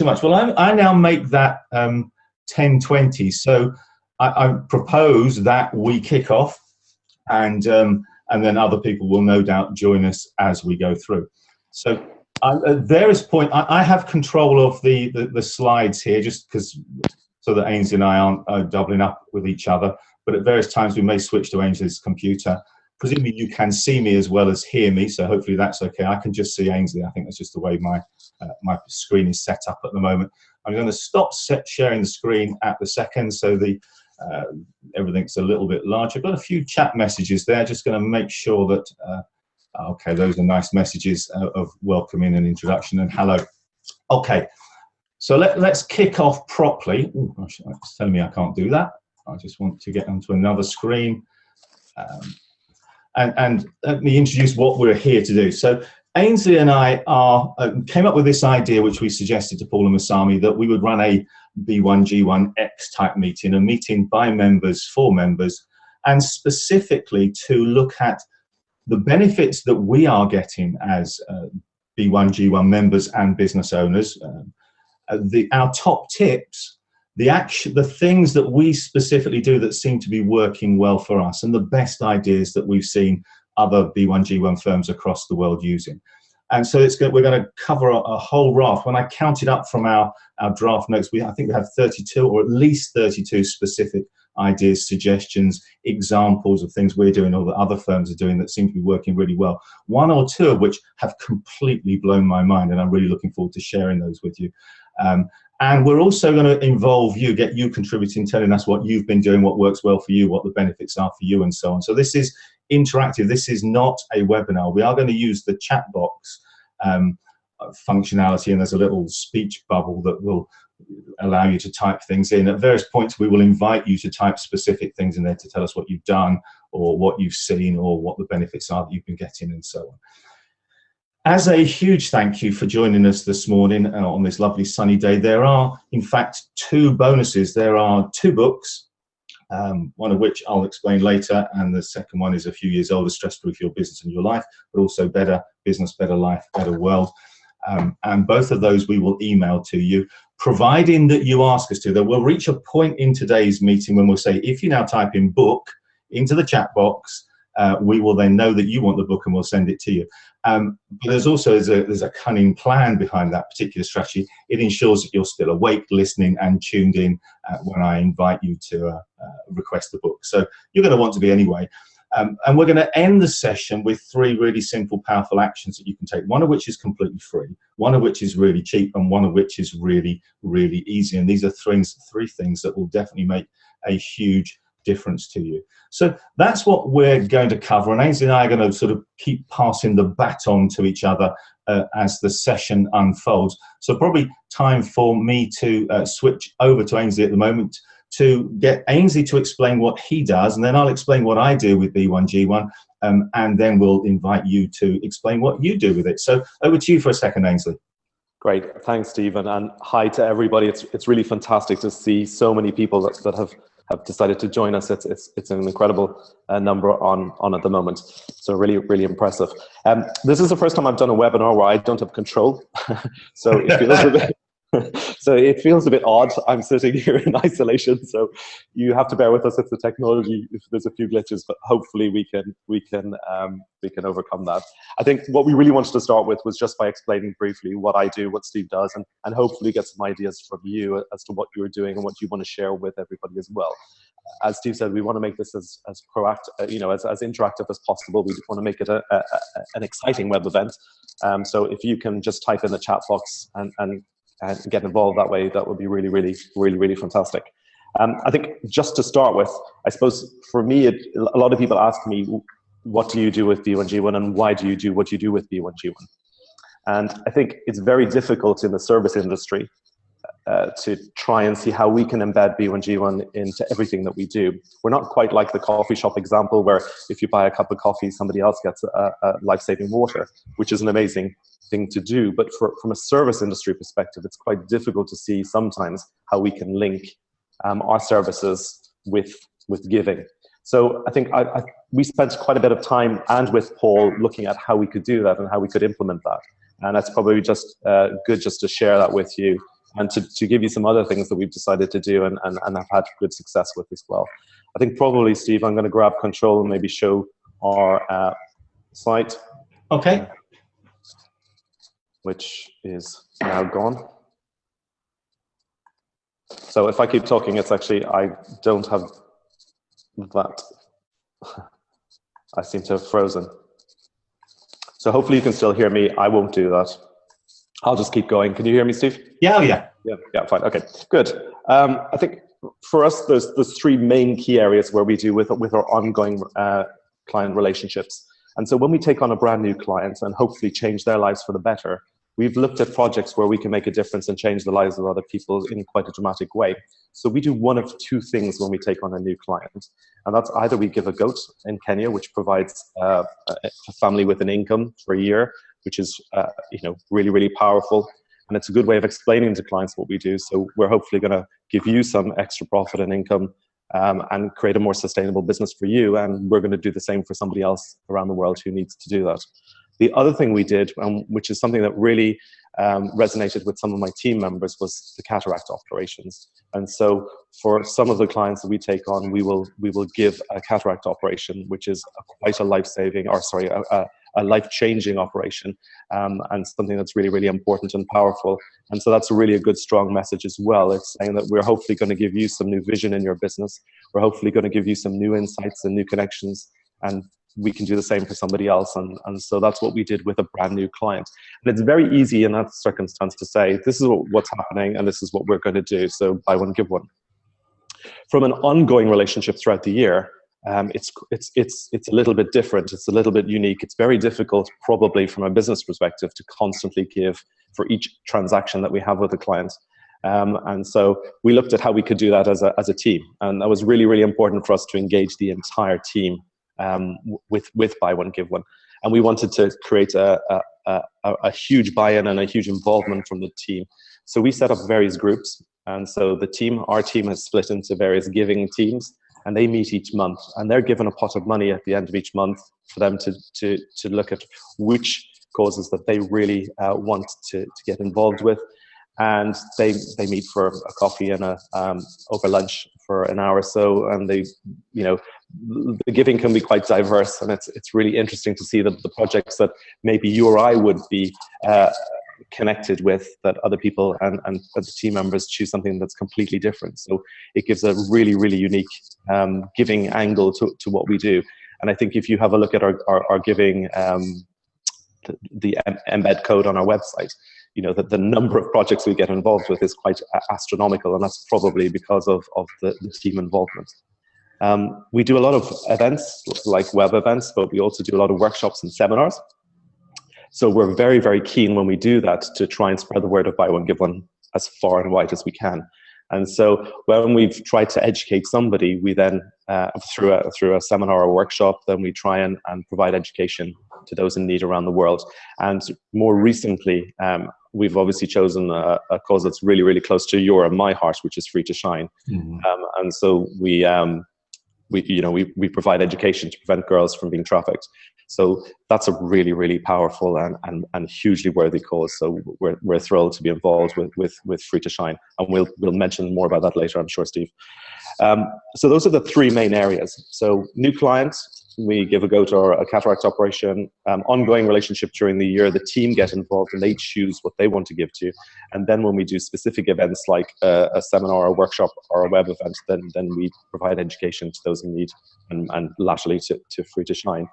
so much. Well, I now make that 10:20. So I propose that we kick off, and then other people will no doubt join us as we go through. So at various points, I have control of the slides here, just because so that Aynsley and I aren't doubling up with each other. But at various times we may switch to Aynsley's computer. Presumably you can see me as well as hear me, so hopefully that's okay. I can just see Aynsley. I think that's just the way my screen is set up at the moment. I'm going to stop sharing the screen at the second, so everything's a little bit larger. I've got a few chat messages there. Just going to make sure that okay, those are nice messages of welcoming and introduction and hello. Okay, so let's kick off properly. Oh gosh, it's telling me I can't do that. I just want to get onto another screen. And let me introduce what we're here to do. So Aynsley and I came up with this idea, which we suggested to Paul and Masami, that we would run a B1G1x type meeting, a meeting by members for members, and specifically to look at the benefits that we are getting as B1G1 members and business owners, our top tips, the things that we specifically do that seem to be working well for us, and the best ideas that we've seen other B1G1 firms across the world using. And so we're going to cover a whole raft. When I counted up from our draft notes, I think we have 32 or at least 32 specific ideas, suggestions, examples of things we're doing or that other firms are doing that seem to be working really well. One or two of which have completely blown my mind, and I'm really looking forward to sharing those with you. And we're also going to involve you, get you contributing, telling us what you've been doing, what works well for you, what the benefits are for you, and so on. So this is interactive. This is not a webinar. We are going to use the chat box functionality, and there's a little speech bubble that will allow you to type things in. At various points, we will invite you to type specific things in there to tell us what you've done or what you've seen or what the benefits are that you've been getting and so on. As a huge thank you for joining us this morning on this lovely sunny day, there are, in fact, two bonuses. There are two books, one of which I'll explain later, and the second one is a few years older, Stress Proof Your Business and Your Life, but also Better Business, Better Life, Better World. And both of those we will email to you, providing that you ask us to. That we'll reach a point in today's meeting when we'll say, if you now type in book into the chat box, we will then know that you want the book and we'll send it to you. But there's also there's a cunning plan behind that particular strategy. It ensures that you're still awake, listening and tuned in when I invite you to request the book. So you're going to want to be anyway. And we're going to end the session with three really simple, powerful actions that you can take, one of which is completely free, one of which is really cheap, and one of which is really, really easy. And these are three things that will definitely make a huge difference to you. So that's what we're going to cover, and Aynsley and I are going to sort of keep passing the baton to each other as the session unfolds. So probably time for me to switch over to Aynsley at the moment to get Aynsley to explain what he does, and then I'll explain what I do with B1G1, and then we'll invite you to explain what you do with it. So over to you for a second, Aynsley. Great, thanks, Stephen, and hi to everybody. It's really fantastic to see so many people that have decided to join us. It's an incredible number on at the moment. So really, really impressive. This is the first time I've done a webinar where I don't have control. So it feels a bit, so it feels a bit odd. I'm sitting here in isolation, so you have to bear with us if the technology, if there's a few glitches, but hopefully we can overcome that. I think what we really wanted to start with was just by explaining briefly what I do, what Steve does, and hopefully get some ideas from you as to what you're doing and what you want to share with everybody as well. As Steve said, we want to make this as proactive, as interactive as possible. We want to make it an exciting web event. So if you can just type in the chat box and get involved that way, that would be really, really, really, really fantastic. I think just to start with, I suppose for me, a lot of people ask me, what do you do with B1G1 and why do you do what you do with B1G1? And I think it's very difficult in the service industry to try and see how we can embed B1G1 into everything that we do. We're not quite like the coffee shop example where if you buy a cup of coffee, somebody else gets a life-saving water, which is an amazing thing to do. But from a service industry perspective, it's quite difficult to see sometimes how we can link our services with giving. So I think we spent quite a bit of time and with Paul looking at how we could do that and how we could implement that. And that's probably just good just to share that with you and to give you some other things that we've decided to do and have had good success with as well. I think probably, Steve, I'm going to grab control and maybe show our site. Okay. Which is now gone. So if I keep talking, it's actually, I don't have that. I seem to have frozen. So hopefully you can still hear me. I won't do that. I'll just keep going. Can you hear me, Steve? Yeah, oh yeah. Yeah, fine. Okay, good. I think for us, there's three main key areas where we do with our ongoing client relationships. And so when we take on a brand new client and hopefully change their lives for the better, we've looked at projects where we can make a difference and change the lives of other people in quite a dramatic way. So we do one of two things when we take on a new client. And that's either we give a goat in Kenya, which provides a family with an income for a year, which is really, really powerful. And it's a good way of explaining to clients what we do. So we're hopefully going to give you some extra profit and income and create a more sustainable business for you. And we're going to do the same for somebody else around the world who needs to do that. The other thing we did, which is something that really resonated with some of my team members, was the cataract operations. And so for some of the clients that we take on, we will give a cataract operation, which is quite a life-saving, or sorry, a life-changing operation, and something that's really, really important and powerful. And so that's really a good, strong message as well. It's saying that we're hopefully going to give you some new vision in your business. We're hopefully going to give you some new insights and new connections, and we can do the same for somebody else. And so that's what we did with a brand new client. And it's very easy in that circumstance to say, this is what's happening and this is what we're going to do. So buy one, give one. From an ongoing relationship throughout the year, it's a little bit different. It's a little bit unique. It's very difficult, probably from a business perspective, to constantly give for each transaction that we have with a client. And so we looked at how we could do that as a team. And that was really, really important for us to engage the entire team with buy one, give one. And we wanted to create a huge buy-in and a huge involvement from the team. So we set up various groups. And so our team has split into various giving teams, and they meet each month, and they're given a pot of money at the end of each month for them to look at which causes that they really want to get involved with. And they meet for a coffee and over lunch for an hour or so, and the giving can be quite diverse, and it's really interesting to see that the projects that maybe you or I would be connected with, that other people and the team members choose something that's completely different. So it gives a really, really unique giving angle to what we do. And I think if you have a look at our giving, the embed code on our website, that the number of projects we get involved with is quite astronomical, and that's probably because of the team involvement. We do a lot of events, like web events, but we also do a lot of workshops and seminars. So we're very, very keen when we do that to try and spread the word of buy one, give one as far and wide as we can. And so when we've tried to educate somebody, we then, through a seminar or workshop, then we try and provide education to those in need around the world. And more recently, we've obviously chosen a cause that's really, really close to your and my heart, which is Free to Shine. Mm-hmm. And so we provide education to prevent girls from being trafficked. So that's a really, really powerful and hugely worthy cause. So we're thrilled to be involved with Free to Shine, and we'll mention more about that later, I'm sure, Steve. So those are the three main areas. So new clients, we give a goat or a cataract operation. Ongoing relationship during the year, the team get involved and they choose what they want to give to. And then when we do specific events like a seminar, a workshop, or a web event, then we provide education to those in need and laterally to Free to Shine.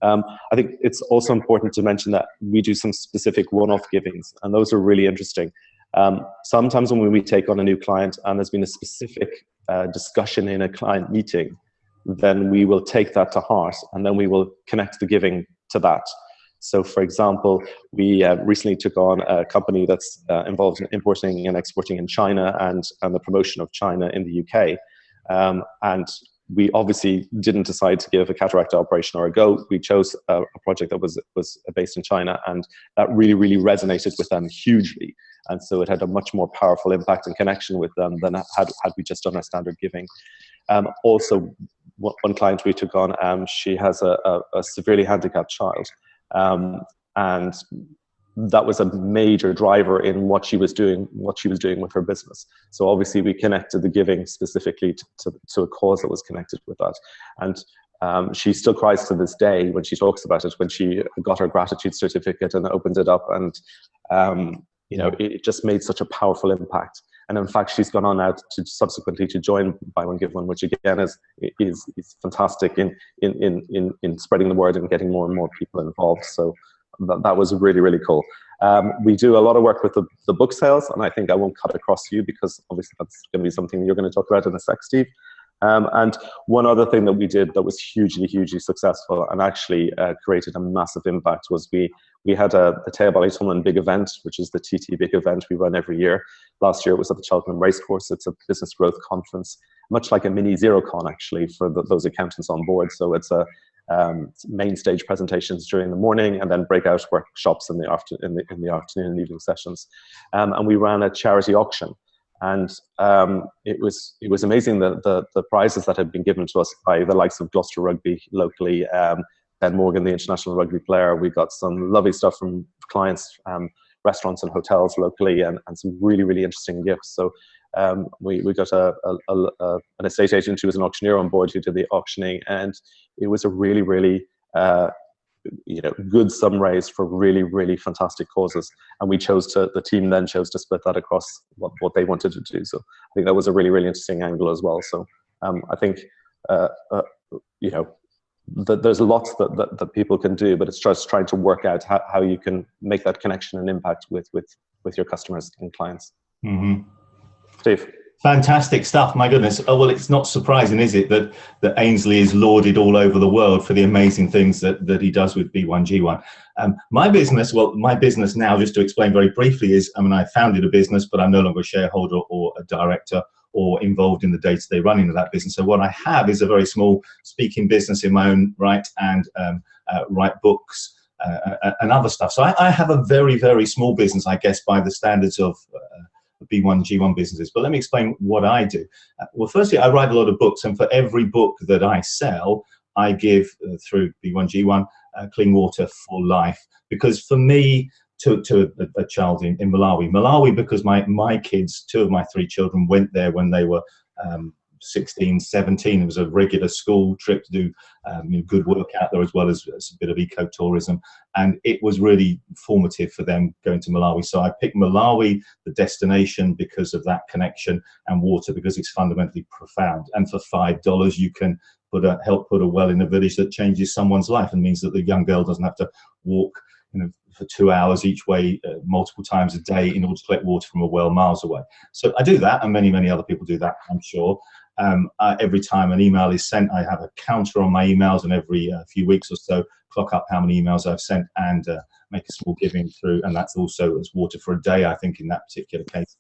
I think it's also important to mention that we do some specific one-off givings, and those are really interesting. Sometimes when we take on a new client and there's been a specific discussion in a client meeting, then we will take that to heart and then we will connect the giving to that. So for example, we recently took on a company that's involved in importing and exporting in China and the promotion of China in the UK. And we obviously didn't decide to give a cataract operation or a goat. We chose a project that was based in China, and that really, really resonated with them hugely. And so it had a much more powerful impact and connection with them than had we just done our standard giving. Also, one client we took on, she has a severely handicapped child. And that was a major driver in what she was doing with her business. So obviously we connected the giving specifically to a cause that was connected with that. And she still cries to this day when she talks about it, when she got her gratitude certificate and opened it up, and you know, it just made such a powerful impact. And in fact, she's gone on now to subsequently to join B1G1, which again is fantastic in spreading the word and getting more and more people involved. So that was really, really cool. We do a lot of work with the book sales, and I think I won't cut across you because obviously that's going to be something you're going to talk about in a sec, Steve. And one other thing that we did that was hugely, hugely successful and actually created a massive impact was we had the Taya Ballytunnan big event, which is the TT big event we run every year. Last year it was at the Cheltenham Racecourse. It's a business growth conference, much like a mini ZeroCon actually for those accountants on board. So it's a main stage presentations during the morning and then breakout workshops in the afternoon and evening sessions. And we ran a charity auction. And it was amazing the prizes that had been given to us by the likes of Gloucester Rugby locally, Ben Morgan, the international rugby player. We got some lovely stuff from clients, restaurants and hotels locally, and some really, really interesting gifts. So we got an estate agent who was an auctioneer on board who did the auctioning, and it was a really, really good sum raised for really, really fantastic causes. And the team then chose to split that across what they wanted to do. So I think that was a really, really interesting angle as well. So I think, there's lots that people can do, but it's just trying to work out how you can make that connection and impact with your customers and clients. Mm-hmm. Steve. Fantastic stuff, my goodness. Oh, well, it's not surprising, is it, that Aynsley is lauded all over the world for the amazing things that he does with B1G1. My business now, just to explain very briefly, is, I founded a business, but I'm no longer a shareholder or a director or involved in the day-to-day running of that business. So what I have is a very small speaking business in my own right, and write books and other stuff. So I have a very, very small business, I guess, by the standards of B1G1 businesses. But let me explain what I do. Well, firstly, I write a lot of books, and for every book that I sell, I give through B1G1 clean water for life. Because for me, to a child in Malawi, because my kids, 2 of my 3 children, went there when they were 16, 17. It was a regular school trip to do good work out there, as well as a bit of ecotourism, and it was really formative for them going to Malawi. So I picked Malawi, the destination, because of that connection, and water because it's fundamentally profound. And for $5 you can help put a well in a village that changes someone's life and means that the young girl doesn't have to walk for 2 hours each way multiple times a day in order to collect water from a well miles away. So I do that, and many other people do that, I'm sure. Every time an email is sent, I have a counter on my emails, and every few weeks or so clock up how many emails I've sent and make a small giving through, and that's also as water for a day, I think, in that particular case.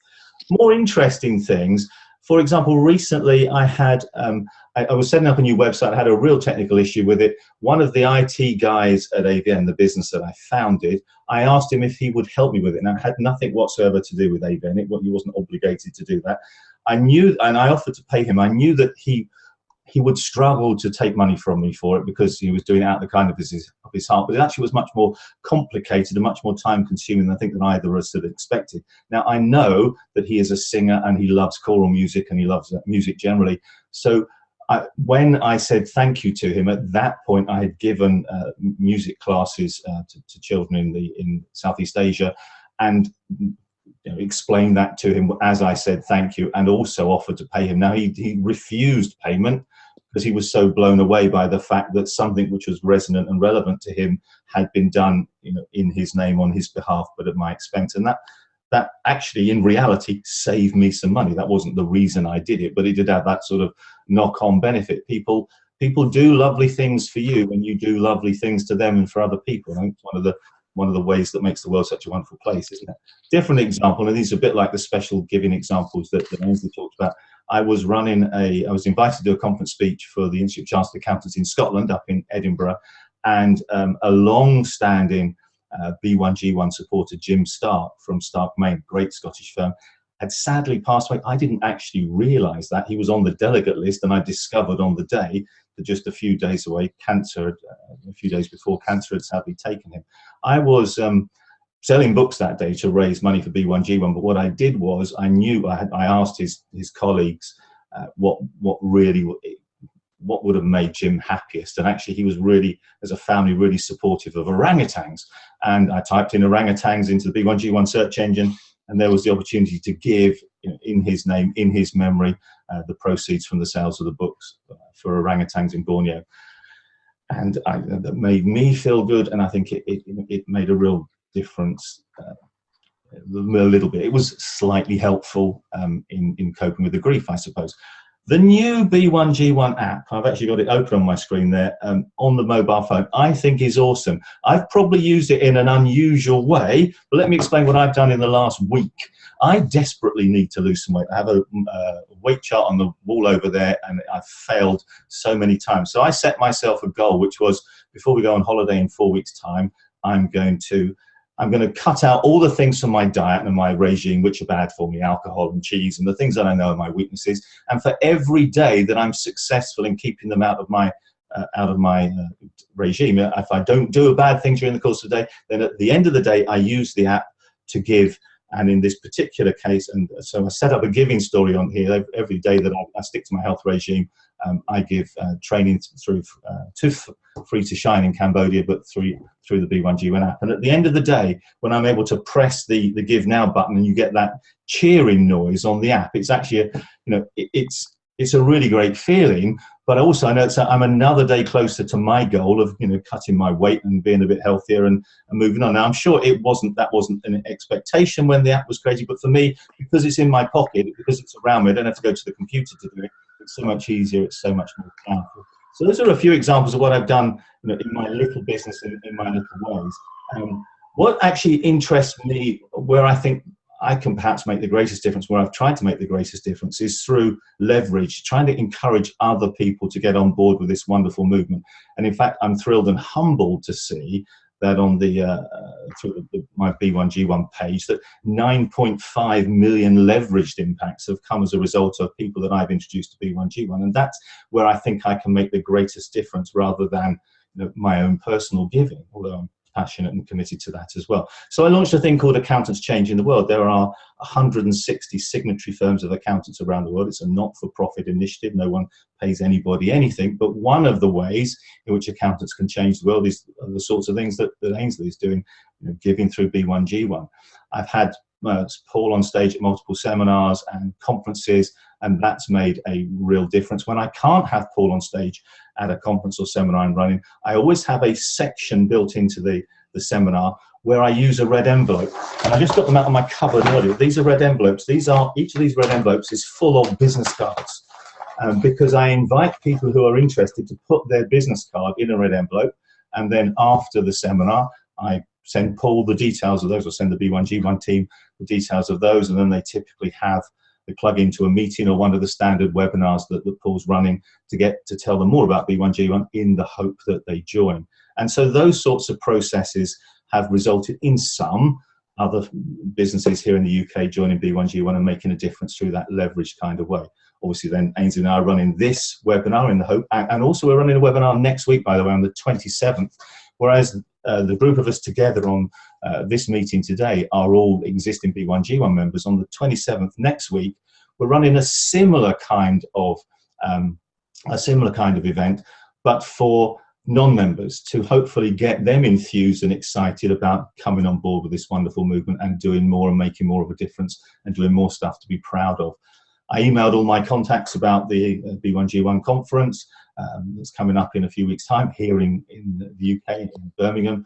More interesting things, for example, recently I had I was setting up a new website. I had a real technical issue with it. One of the IT guys at AVN, the business that I founded, I asked him if he would help me with it. Now, it had nothing whatsoever to do with AVN. He wasn't obligated to do that. I knew, and I offered to pay him. I knew that he would struggle to take money from me for it because he was doing it out of the kind of his heart. But it actually was much more complicated and much more time-consuming than I think that either of us had expected. Now, I know that he is a singer and he loves choral music and he loves music generally. So when I said thank you to him, at that point I had given music classes to children in Southeast Asia, and explained that to him as I said thank you, and also offered to pay him. Now he refused payment because he was so blown away by the fact that something which was resonant and relevant to him had been done, in his name, on his behalf, but at my expense. And that actually, in reality, saved me some money. That wasn't the reason I did it, but it did have that sort of knock-on benefit. People do lovely things for you when you do lovely things to them and for other people. I think it's one of the ways that makes the world such a wonderful place, isn't it? Different example, and these are a bit like the special giving examples that Aynsley talked about. I was invited to do a conference speech for the Institute of Chartered Accountants in Scotland, up in Edinburgh, and a long-standing B1G1 supporter, Jim Stark from Stark, Maine, great Scottish firm, had sadly passed away. I didn't actually realise that. He was on the delegate list, and I discovered on the day that just a few days before, cancer had sadly taken him. I was selling books that day to raise money for B1G1. But what I did was I asked his colleagues what would have made Jim happiest, and actually he was really, as a family, really supportive of orangutans. And I typed in orangutans into the B1G1 search engine, and there was the opportunity to give, in his name, in his memory, the proceeds from the sales of the books for orangutans in Borneo. And that made me feel good, and I think it made a real difference. A little bit. It was slightly helpful in coping with the grief, I suppose. The new B1G1 app, I've actually got it open on my screen there, on the mobile phone, I think is awesome. I've probably used it in an unusual way, but let me explain what I've done in the last week. I desperately need to lose some weight. I have a weight chart on the wall over there, and I've failed so many times. So I set myself a goal, which was, before we go on holiday in 4 weeks' time, I'm going to cut out all the things from my diet and my regime which are bad for me, alcohol and cheese and the things that I know are my weaknesses. And for every day that I'm successful in keeping them out of my regime, if I don't do a bad thing during the course of the day, then at the end of the day, I use the app to give. And in this particular case, and so I set up a giving story on here. Every day that I stick to my health regime, I give training through Free to Shine in Cambodia, but through the B1G1 app. And at the end of the day, when I'm able to press the Give Now button, and you get that cheering noise on the app, it's actually it's a really great feeling. But also I know I'm another day closer to my goal of cutting my weight and being a bit healthier and moving on. Now I'm sure that wasn't an expectation when the app was created, but for me, because it's in my pocket, because it's around me, I don't have to go to the computer to do it. It's so much easier. It's so much more powerful. So those are a few examples of what I've done in my little business, in my little ways. What actually interests me, where I think I can perhaps make the greatest difference, where I've tried to make the greatest difference, is through leverage, trying to encourage other people to get on board with this wonderful movement. And in fact, I'm thrilled and humbled to see that on through my B1G1 page, that 9.5 million leveraged impacts have come as a result of people that I've introduced to B1G1. And that's where I think I can make the greatest difference, rather than my own personal giving, although I'm passionate and committed to that as well. So I launched a thing called Accountants Changing the World. There are 160 signatory firms of accountants around the world. It's a not-for-profit initiative. No one pays anybody anything. But one of the ways in which accountants can change the world is the sorts of things that Aynsley is doing, giving through B1G1. I've had Paul on stage at multiple seminars and conferences, and that's made a real difference. When I can't have Paul on stage at a conference or seminar I'm running, I always have a section built into the seminar where I use a red envelope. And I just got them out of my cupboard earlier. These are red envelopes. Each of these red envelopes is full of business cards, because I invite people who are interested to put their business card in a red envelope, and then after the seminar, I send Paul the details of those, or send the B1G1 team the details of those, and then they typically they plug into a meeting or one of the standard webinars that Paul's running to tell them more about B1G1, in the hope that they join. And so those sorts of processes have resulted in some other businesses here in the UK joining B1G1 and making a difference through that leverage kind of way. Obviously then Aynsley and I are running this webinar in the hope, and also we're running a webinar next week, by the way, on the 27th, whereas the group of us together on this meeting today are all existing B1G1 members. On the 27th next week, we're running a similar kind of event, but for non-members, to hopefully get them enthused and excited about coming on board with this wonderful movement and doing more and making more of a difference and doing more stuff to be proud of. I emailed all my contacts about the B1G1 conference that's coming up in a few weeks' time here in the UK, in Birmingham.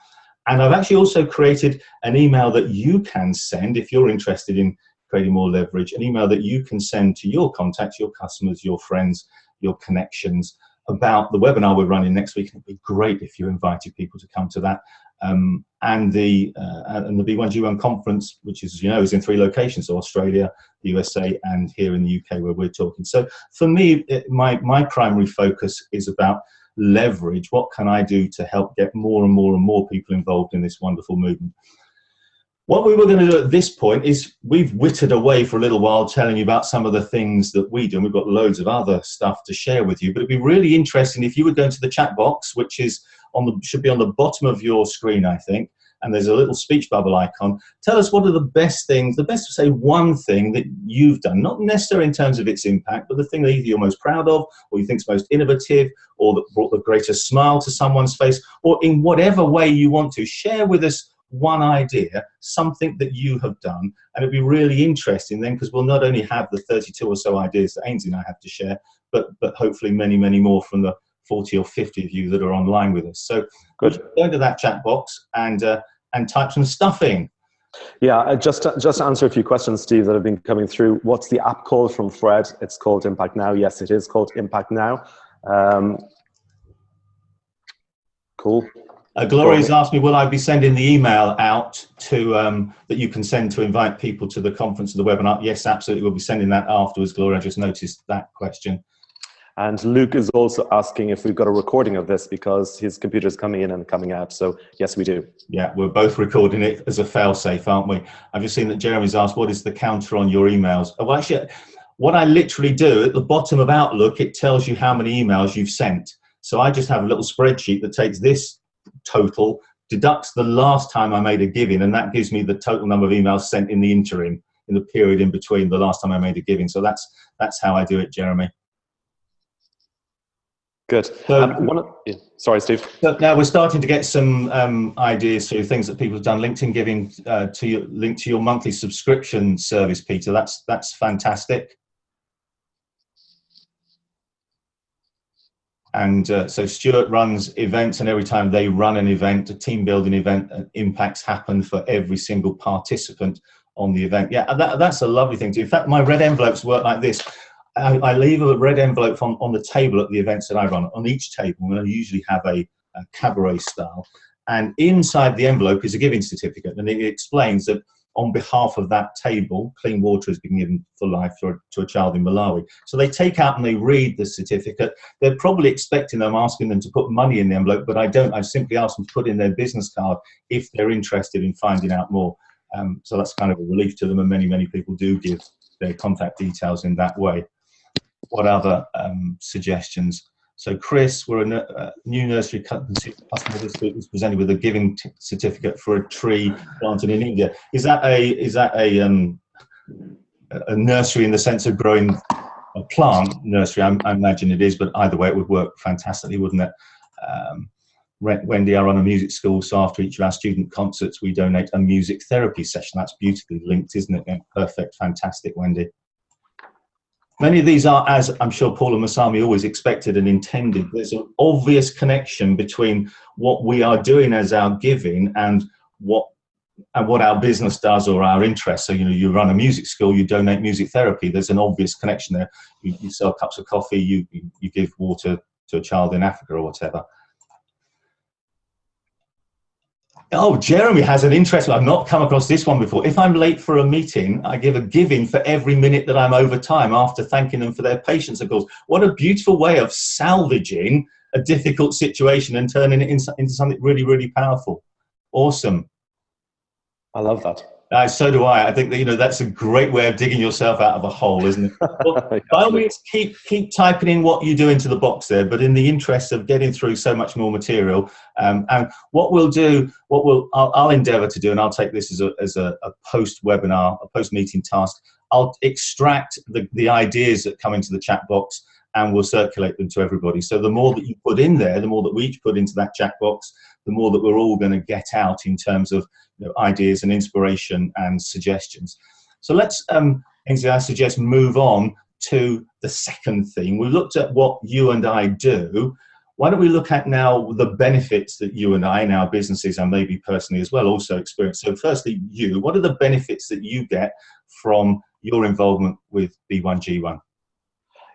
And I've actually also created an email that you can send if you're interested in creating more leverage, an email that you can send to your contacts, your customers, your friends, your connections, about the webinar we're running next week. It'd be great if you invited people to come to that. And the B1G1 conference, which is, is in 3 locations, so Australia, the USA, and here in the UK where we're talking. So for me, my primary focus is about leverage. What can I do to help get more and more and more people involved in this wonderful movement? What we were going to do at this point is we've whittled away for a little while telling you about some of the things that we do, and we've got loads of other stuff to share with you, but it'd be really interesting if you would go into the chat box, which is should be on the bottom of your screen, I think, and there's a little speech bubble icon. Tell us what are the best things, the best to say one thing that you've done, not necessarily in terms of its impact, but the thing that either you're most proud of, or you think is most innovative, or that brought the greatest smile to someone's face, or in whatever way you want to. Share with us one idea, something that you have done, and it'd be really interesting then, because we'll not only have the 32 or so ideas that Aynsley and I have to share, but hopefully many, many more from the 40 or 50 of you that are online with us. So good. Go into that chat box and type some stuff in. Yeah, just to answer a few questions, Steve, that have been coming through. What's the app called from Fred? It's called Impact Now. Yes, it is called Impact Now. Cool. Gloria's asked me, will I be sending the email out to that you can send to invite people to the conference or the webinar? Yes, absolutely. We'll be sending that afterwards, Gloria. I just noticed that question. And Luke is also asking if we've got a recording of this, because his computer's coming in and coming out. So yes, we do. Yeah, we're both recording it as a fail-safe, aren't we? I've just seen that Jeremy's asked, what is the counter on your emails? Oh, well, actually, what I literally do, at the bottom of Outlook, it tells you how many emails you've sent. So I just have a little spreadsheet that takes this total, deducts the last time I made a giving, and that gives me the total number of emails sent in the interim, in the period in between the last time I made a giving. So that's how I do it, Jeremy. Good. So, sorry, Steve. So now we're starting to get some ideas through things that people have done. LinkedIn giving linked to your monthly subscription service, Peter. That's fantastic. And so Stuart runs events, and every time they run an event, a team building event, impacts happen for every single participant on the event. Yeah, that's a lovely thing to do. In fact, my red envelopes work like this. I leave a red envelope on the table at the events that I run. On each table, and I usually have a cabaret style. And inside the envelope is a giving certificate. And it explains that on behalf of that table, clean water has been given for life to a child in Malawi. So they take out and they read the certificate. They're probably expecting I'm asking them to put money in the envelope, but I don't. I simply ask them to put in their business card if they're interested in finding out more. So that's kind of a relief to them, and many, many people do give their contact details in that way. What other suggestions? So Chris, we're a new nursery customer this week was presented with a giving certificate for a tree planted in India. Is that a nursery in the sense of growing a plant nursery? I imagine it is, but either way it would work fantastically, wouldn't it? Wendy, I run a music school, so after each of our student concerts we donate a music therapy session. That's beautifully linked, isn't it? Yeah, perfect, fantastic, Wendy. Many of these are, as I'm sure Paul and Masami always expected and intended. There's an obvious connection between what we are doing as our giving and what our business does or our interests. So, you know, you run a music school, you donate music therapy. There's an obvious connection there. You sell cups of coffee, you give water to a child in Africa or whatever. Oh, Jeremy has an interest. I've not come across this one before. If I'm late for a meeting, I give a giving for every minute that I'm over time after thanking them for their patience, of course. What a beautiful way of salvaging a difficult situation and turning it into something really, really powerful. Awesome. I love that. So do I. I think that, you know, that's a great way of digging yourself out of a hole, isn't it? Well, by all means, keep typing in what you do into the box there, but in the interest of getting through so much more material, and what we'll do, I'll endeavour to do, and I'll take this as a post-webinar, a post-meeting task. I'll extract the ideas that come into the chat box, and we'll circulate them to everybody. So the more that you put in there, the more that we each put into that chat box, the more that we're all going to get out in terms of, you know, ideas and inspiration and suggestions. So let's, Aynsley, I suggest move on to the second theme. We looked at what you and I do. Why don't we look at now the benefits that you and I in our businesses, and maybe personally as well, also experience. So firstly, what are the benefits that you get from your involvement with B1G1?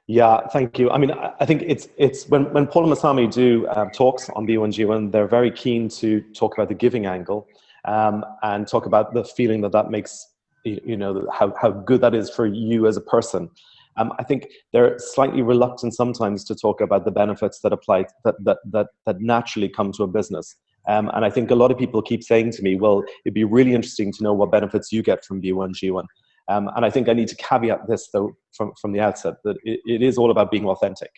Yeah, thank you. I mean, I think it's when Paul and Masami do talks on B1G1, they're very keen to talk about the giving angle and talk about the feeling that makes, you know, how good that is for you as a person. I think they're slightly reluctant sometimes to talk about the benefits that apply that naturally come to a business. And I think a lot of people keep saying to me, well, it'd be really interesting to know what benefits you get from B1G1. And I think I need to caveat this, though, from the outset, that it is all about being authentic.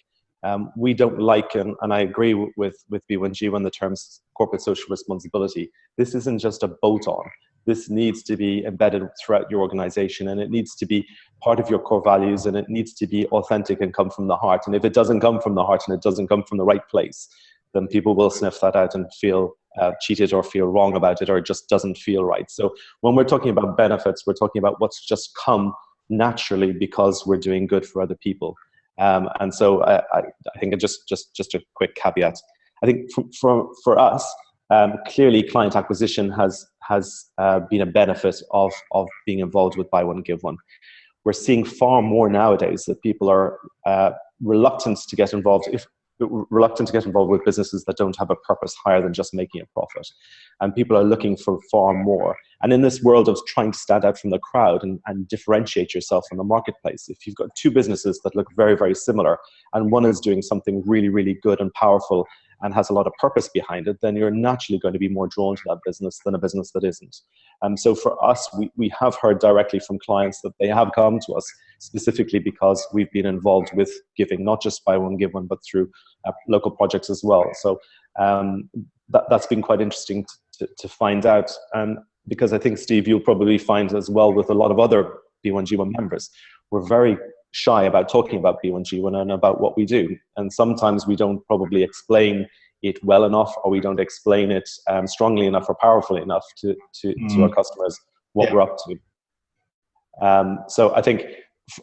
We don't like, and I agree with B1G1, the terms corporate social responsibility. This isn't just a bolt-on. This needs to be embedded throughout your organization, and it needs to be part of your core values, and it needs to be authentic and come from the heart. And if it doesn't come from the heart and it doesn't come from the right place, then people will sniff that out and feel cheated or feel wrong about it, or it just doesn't feel right. So when we're talking about benefits, we're talking about what's just come naturally because we're doing good for other people. And so I think just a quick caveat. I think for us, clearly client acquisition has been a benefit of being involved with Buy One Give One. We're seeing far more nowadays that people are reluctant to get involved with businesses that don't have a purpose higher than just making a profit. And people are looking for far more. And in this world of trying to stand out from the crowd and differentiate yourself in the marketplace, if you've got two businesses that look very, very similar, and one is doing something really, really good and powerful and has a lot of purpose behind it, then you're naturally going to be more drawn to that business than a business that isn't. So for us, we have heard directly from clients that they have come to us specifically because we've been involved with giving, not just Buy One Give One, but through local projects as well. So that's been quite interesting to find out. And because I think, Steve, you'll probably find as well with a lot of other B1G1 members, we're very shy about talking about B1G1 and about what we do. And sometimes we don't probably explain it well enough, or we don't explain it strongly enough or powerfully enough to our customers what we're up to. So I think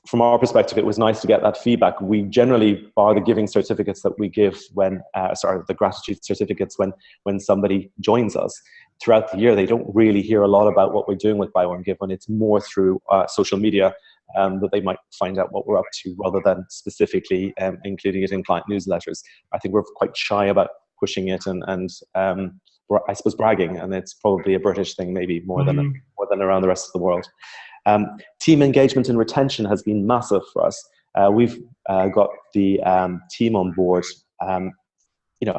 from our perspective, it was nice to get that feedback. We generally, bar the giving certificates that we give when, the gratitude certificates when somebody joins us, throughout the year, they don't really hear a lot about what we're doing with Buy One Give One. It's more through social media that they might find out what we're up to, rather than specifically including it in client newsletters. I think we're quite shy about pushing it and I suppose bragging, and it's probably a British thing, maybe more than around the rest of the world. Team engagement and retention has been massive for us. We've got the team on board,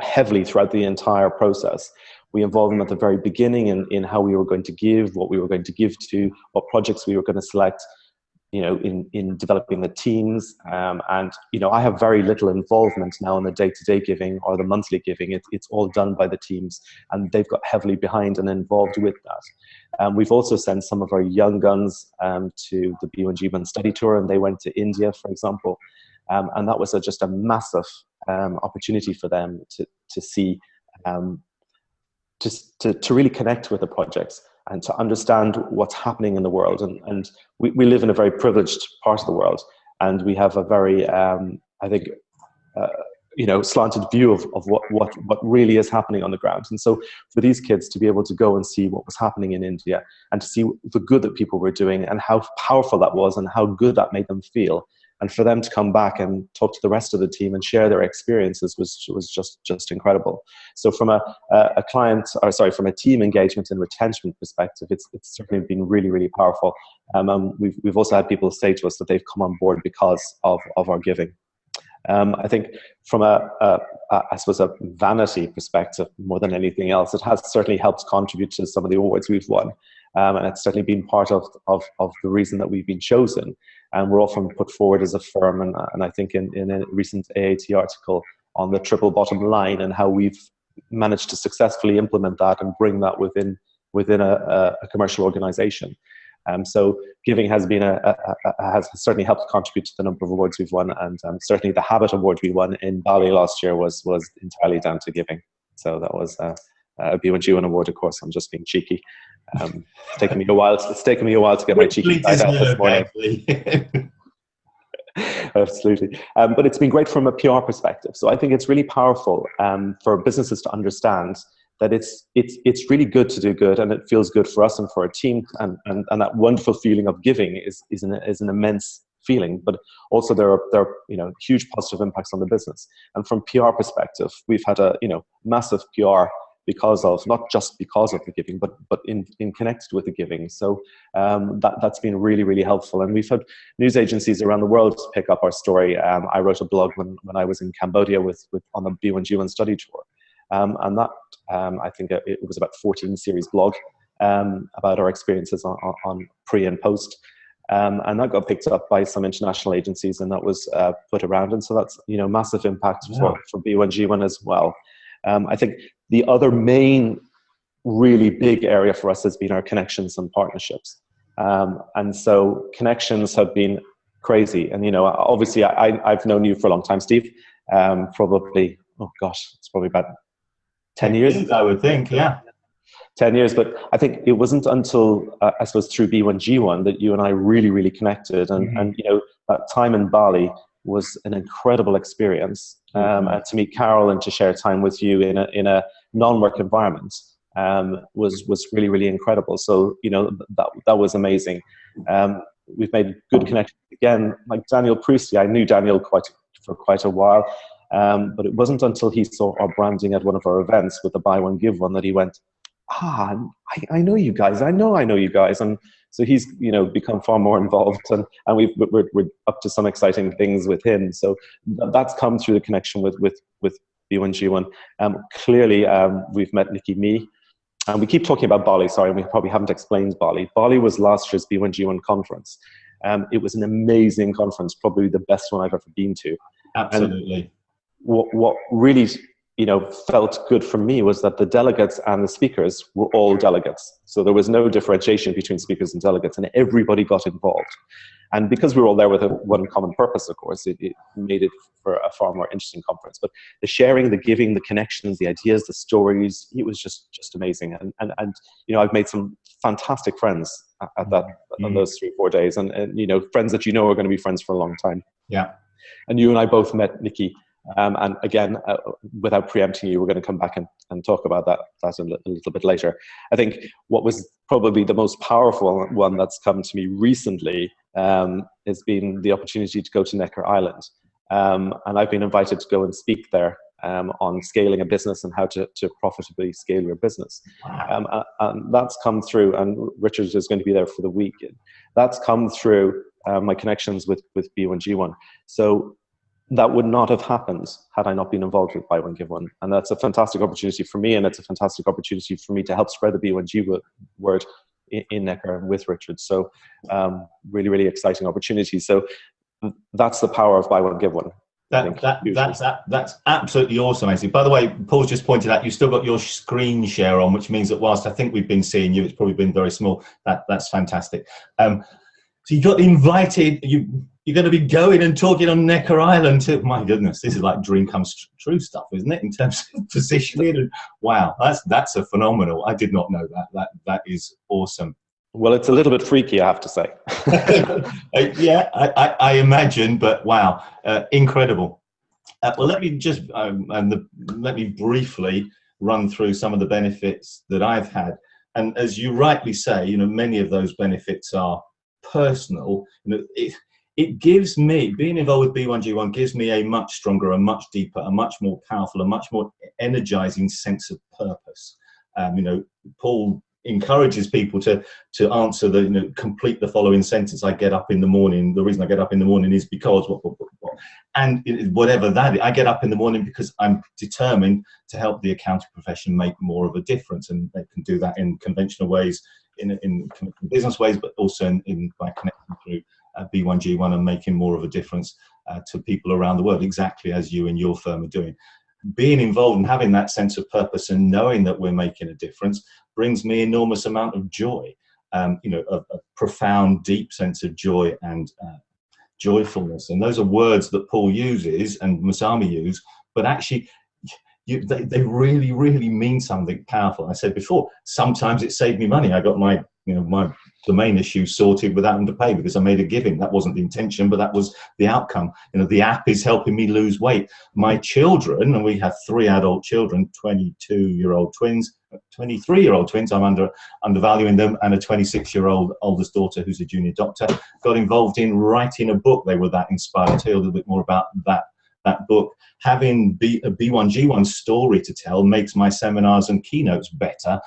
heavily throughout the entire process. We involved them at the very beginning in how we were going to give, what we were going to give to, what projects we were going to select, in developing the teams. And I have very little involvement now in the day-to-day giving or the monthly giving. It's all done by the teams, and they've got heavily behind and involved with that. We've also sent some of our young guns to the B1G1 study tour, and they went to India, for example. And that was just a massive opportunity for them to see, to really connect with the projects and to understand what's happening in the world. And we live in a very privileged part of the world, and we have a very, slanted view of what really is happening on the ground. And so for these kids to be able to go and see what was happening in India, and to see the good that people were doing and how powerful that was and how good that made them feel, and for them to come back and talk to the rest of the team and share their experiences was just incredible. So from from a team engagement and retention perspective, it's certainly been really, really powerful. We've also had people say to us that they've come on board because of our giving. I think from a vanity perspective, more than anything else, it has certainly helped contribute to some of the awards we've won. And it's certainly been part of the reason that we've been chosen. And we're often put forward as a firm, and I think in a recent AAT article on the triple bottom line and how we've managed to successfully implement that and bring that within a commercial organization. So giving has been has certainly helped contribute to the number of awards we've won, and certainly the Habit Award we won in Bali last year was entirely down to giving. So that was a B1G1 award, of course. I'm just being cheeky. It's taken me a while to get my cheeky side out this morning. Absolutely. But it's been great from a PR perspective. So I think it's really powerful for businesses to understand that it's really good to do good, and it feels good for us and for our team, and that wonderful feeling of giving is an immense feeling, but also there are huge positive impacts on the business. And from PR perspective, we've had a massive PR because of, not just because of the giving, but in connected with the giving. So that's been really, really helpful. And we've had news agencies around the world pick up our story. I wrote a blog when I was in Cambodia on the B1G1 study tour. And that, I think it was about 14 series blog about our experiences on pre and post. And that got picked up by some international agencies, and that was put around. And so that's, you know, massive impact for B1G1 as well. I think the other main really big area for us has been our connections and partnerships. And so connections have been crazy. And, you know, obviously I've known you for a long time, Steve, probably, oh gosh, it's probably about 10 years. I would think, yeah. 10 years, but I think it wasn't until, I suppose, through B1G1 that you and I really connected. And you know, that time in Bali was an incredible experience. And to meet Carol and to share time with you in a non-work environment was really incredible. So, you know, that was amazing. We've made good connections again. Like Daniel Priestley, I knew Daniel for quite a while, but it wasn't until he saw our branding at one of our events with the Buy One Give One that he went, I know you guys. I know you guys. And so he's, you know, become far more involved, and we're up to some exciting things with him. So that's come through the connection with B1G1. Clearly, we've met Nikki Mee, and we keep talking about Bali. Sorry, and we probably haven't explained Bali. Bali was last year's B1G1 conference. It was an amazing conference, probably the best one I've ever been to. Absolutely. And what really, you know, felt good for me was that the delegates and the speakers were all delegates. So there was no differentiation between speakers and delegates, and everybody got involved. And because we were all there with one common purpose, of course, it made it for a far more interesting conference. But the sharing, the giving, the connections, the ideas, the stories, it was just amazing. And you know, I've made some fantastic friends at that on those 3-4 days, and you know, friends that you know are going to be friends for a long time. Yeah. And you and I both met Nikki. And again, without preempting you, we're going to come back and talk about that a little bit later. I think what was probably the most powerful one that's come to me recently has been the opportunity to go to Necker Island. And I've been invited to go and speak there on scaling a business and how to profitably scale your business. And that's come through, and Richard is going to be there for the week. That's come through my connections with B1G1. So that would not have happened had I not been involved with Buy One Give One. And that's a fantastic opportunity for me, and it's a fantastic opportunity for me to help spread the B1G word in Necker with Richard. So really exciting opportunity. So that's the power of Buy One Give One. That's absolutely awesome, Aynsley. By the way, Paul's just pointed out you've still got your screen share on, which means that whilst I think we've been seeing you, it's probably been very small. That's fantastic. So you got invited, you're going to be going and talking on Necker Island too. My goodness, this is like dream comes true stuff, isn't it, in terms of positioning? And wow, that's a phenomenal. I did not know that. That is awesome. Well, it's a little bit freaky, I have to say. Yeah, I imagine, but wow, incredible. Well, let me just let me briefly run through some of the benefits that I've had. And as you rightly say, you know, many of those benefits are personal. You know, it gives me, being involved with B1G1 gives me a much stronger, a much deeper, a much more powerful, a much more energizing sense of purpose. You know, Paul encourages people to answer the, you know, complete the following sentence. I get up in the morning. The reason I get up in the morning is because what. And whatever that is, I get up in the morning because I'm determined to help the accounting profession make more of a difference, and they can do that in conventional ways, in business ways, but also by connecting through B1G1 and making more of a difference to people around the world, exactly as you and your firm are doing. Being involved and having that sense of purpose and knowing that we're making a difference brings me enormous amount of joy, you know, a profound, deep sense of joy and joyfulness. And those are words that Paul uses and Masami use, but actually they really mean something powerful. I said before, sometimes it saved me money. I got my domain issue sorted without them to pay because I made a giving. That wasn't the intention, but that was the outcome. You know, the app is helping me lose weight. My children, and we have 3 adult children, 22-year-old twins, 23-year-old twins, I'm undervaluing them, and a 26-year-old oldest daughter who's a junior doctor, got involved in writing a book. They were that inspired. I'll tell you a little bit more about that book. Having a B1G1 story to tell makes my seminars and keynotes better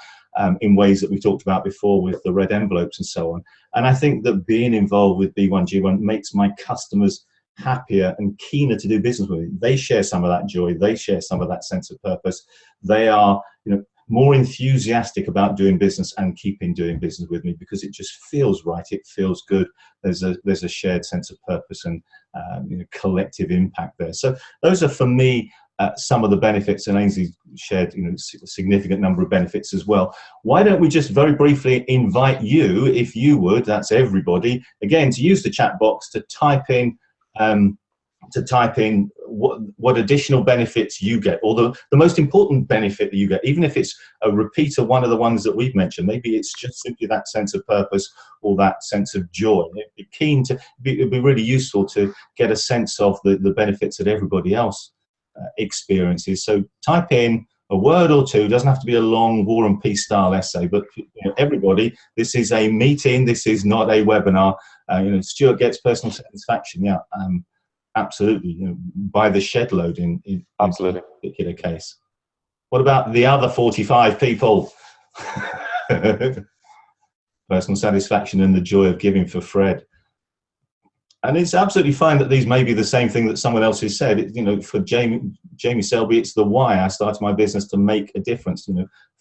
in ways that we talked about before with the red envelopes and so on. And I think that being involved with B1G1 makes my customers happier and keener to do business with me. They share some of that joy. They share some of that sense of purpose. They are, you know, more enthusiastic about doing business and keeping doing business with me, because it just feels right. It feels good. There's a shared sense of purpose and collective impact there. So those are, for me, some of the benefits, and Aynsley shared a significant number of benefits as well. Why don't we just very briefly invite you, if you would, that's everybody, again, to use the chat box to type in what additional benefits you get, or the most important benefit that you get, even if it's a repeat of one of the ones that we've mentioned. Maybe it's just simply that sense of purpose or that sense of joy. It'd be really useful to get a sense of the benefits that everybody else experiences. So type in a word or two. It doesn't have to be a long War and Peace style essay, but everybody, this is a meeting, this is not a webinar. Stuart gets personal satisfaction. Yeah, absolutely. By the shed load in absolutely this particular case. What about the other 45 people? Personal satisfaction and the joy of giving for Fred. And it's absolutely fine that these may be the same thing that someone else has said. For Jamie Selby, it's the why. I started my business to make a difference.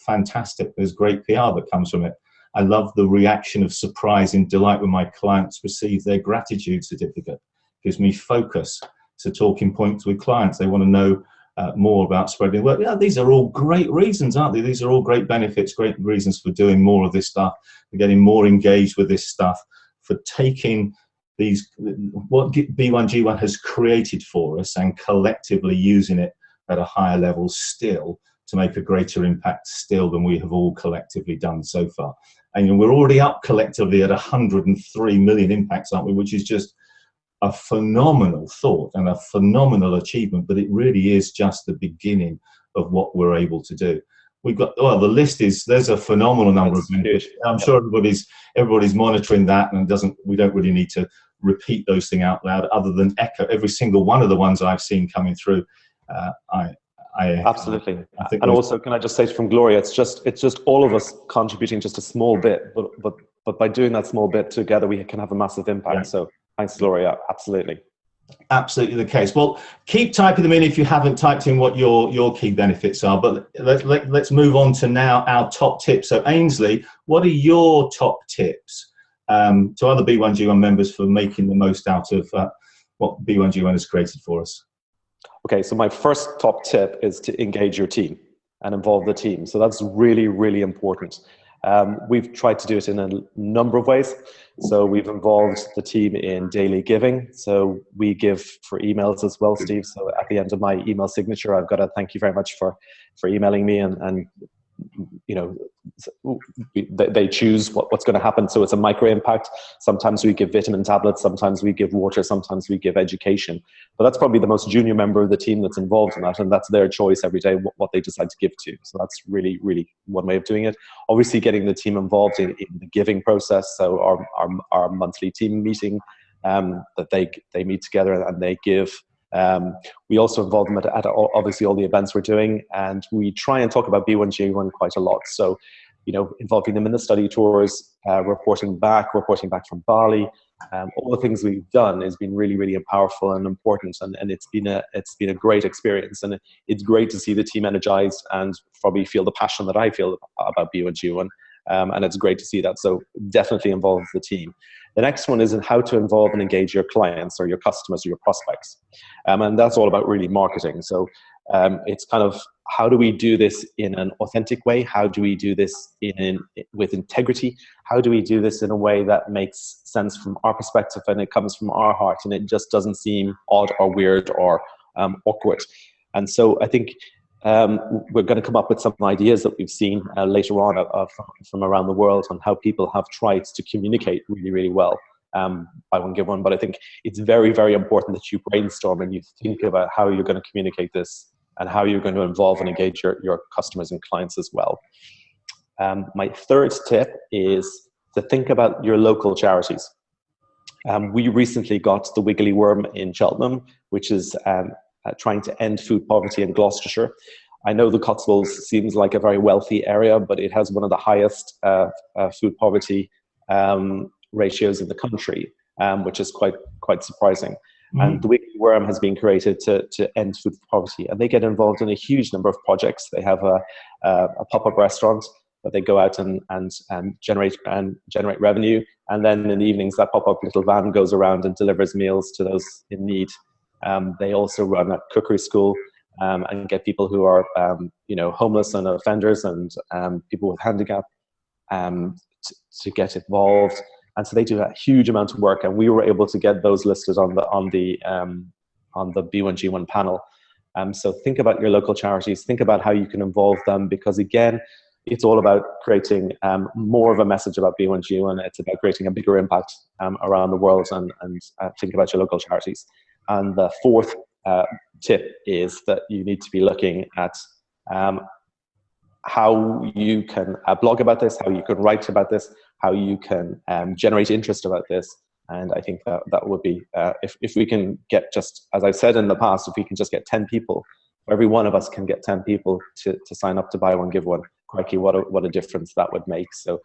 Fantastic. There's great PR that comes from it. I love the reaction of surprise and delight when my clients receive their gratitude certificate. It gives me focus. It's a talking point with clients. They want to know more about spreading the word. Yeah, these are all great reasons, aren't they? These are all great benefits, great reasons for doing more of this stuff, for getting more engaged with this stuff, for taking what B1G1 has created for us and collectively using it at a higher level still to make a greater impact still than we have all collectively done so far. And we're already up collectively at 103 million impacts, aren't we? Which is just a phenomenal thought and a phenomenal achievement, but it really is just the beginning of what we're able to do. We've got, well, the list is, there's a phenomenal number of benefits. I'm sure everybody's monitoring that, and we don't really need to repeat those things out loud, other than echo every single one of the ones I've seen coming through. Absolutely. And also, can I just say from Gloria, it's just all of us contributing just a small bit, but by doing that small bit together, we can have a massive impact. Yeah. So thanks, Gloria. Absolutely. Absolutely the case. Well, keep typing them in if you haven't typed in what your key benefits are, but let's move on to now our top tips. So Aynsley, what are your top tips to other B1G1 members for making the most out of what B1G1 has created for us? Okay, so my first top tip is to engage your team and involve the team. So that's really, really important. We've tried to do it in a number of ways. So we've involved the team in daily giving. So we give for emails as well, Steve. So at the end of my email signature, I've got to thank you very much for emailing me, and they choose what's going to happen. So it's a micro impact. Sometimes we give vitamin tablets, sometimes we give water, sometimes we give education. But that's probably the most junior member of the team that's involved in that, and that's their choice every day what they decide to give to. So that's really, really one way of doing it. Obviously, getting the team involved in the giving process. So our monthly team meeting, that they meet together and they give. We also involve them at obviously all the events we're doing, and we try and talk about B1G1 quite a lot. So, involving them in the study tours, reporting back from Bali, all the things we've done has been really, really powerful and important, and it's been a great experience, and it's great to see the team energized and probably feel the passion that I feel about B1G1. And it's great to see that. So definitely involve the team. The next one is in how to involve and engage your clients or your customers or your prospects. And that's all about really marketing. So it's kind of, how do we do this in an authentic way? How do we do this with integrity? How do we do this in a way that makes sense from our perspective and it comes from our heart and it just doesn't seem odd or weird or awkward? And so I think we're going to come up with some ideas that we've seen later on from around the world on how people have tried to communicate really, really well by one give one. But I think it's very, very important that you brainstorm and you think about how you're going to communicate this and how you're going to involve and engage your customers and clients as well. My third tip is to think about your local charities. We recently got the Wiggly Worm in Cheltenham, which is trying to end food poverty in Gloucestershire. I know the Cotswolds seems like a very wealthy area, but it has one of the highest food poverty ratios in the country, which is quite surprising. And the Weekly Worm has been created to end food poverty, and they get involved in a huge number of projects. They have a pop-up restaurant that they go out and generate revenue, and then in the evenings that pop-up little van goes around and delivers meals to those in need. They also run a cookery school and get people who are homeless and offenders and people with handicap to get involved. And so they do a huge amount of work, and we were able to get those listed on the B1G1 panel. So think about your local charities, think about how you can involve them, because again, it's all about creating more of a message about B1G1. It's about creating a bigger impact around the world, and think about your local charities. And the fourth tip is that you need to be looking at how you can blog about this, how you can write about this, how you can generate interest about this. And I think that would be, if we can get, just as I've said in the past, if we can just get 10 people, every one of us can get 10 people to sign up to buy one, give one, crikey, what a difference that would make. So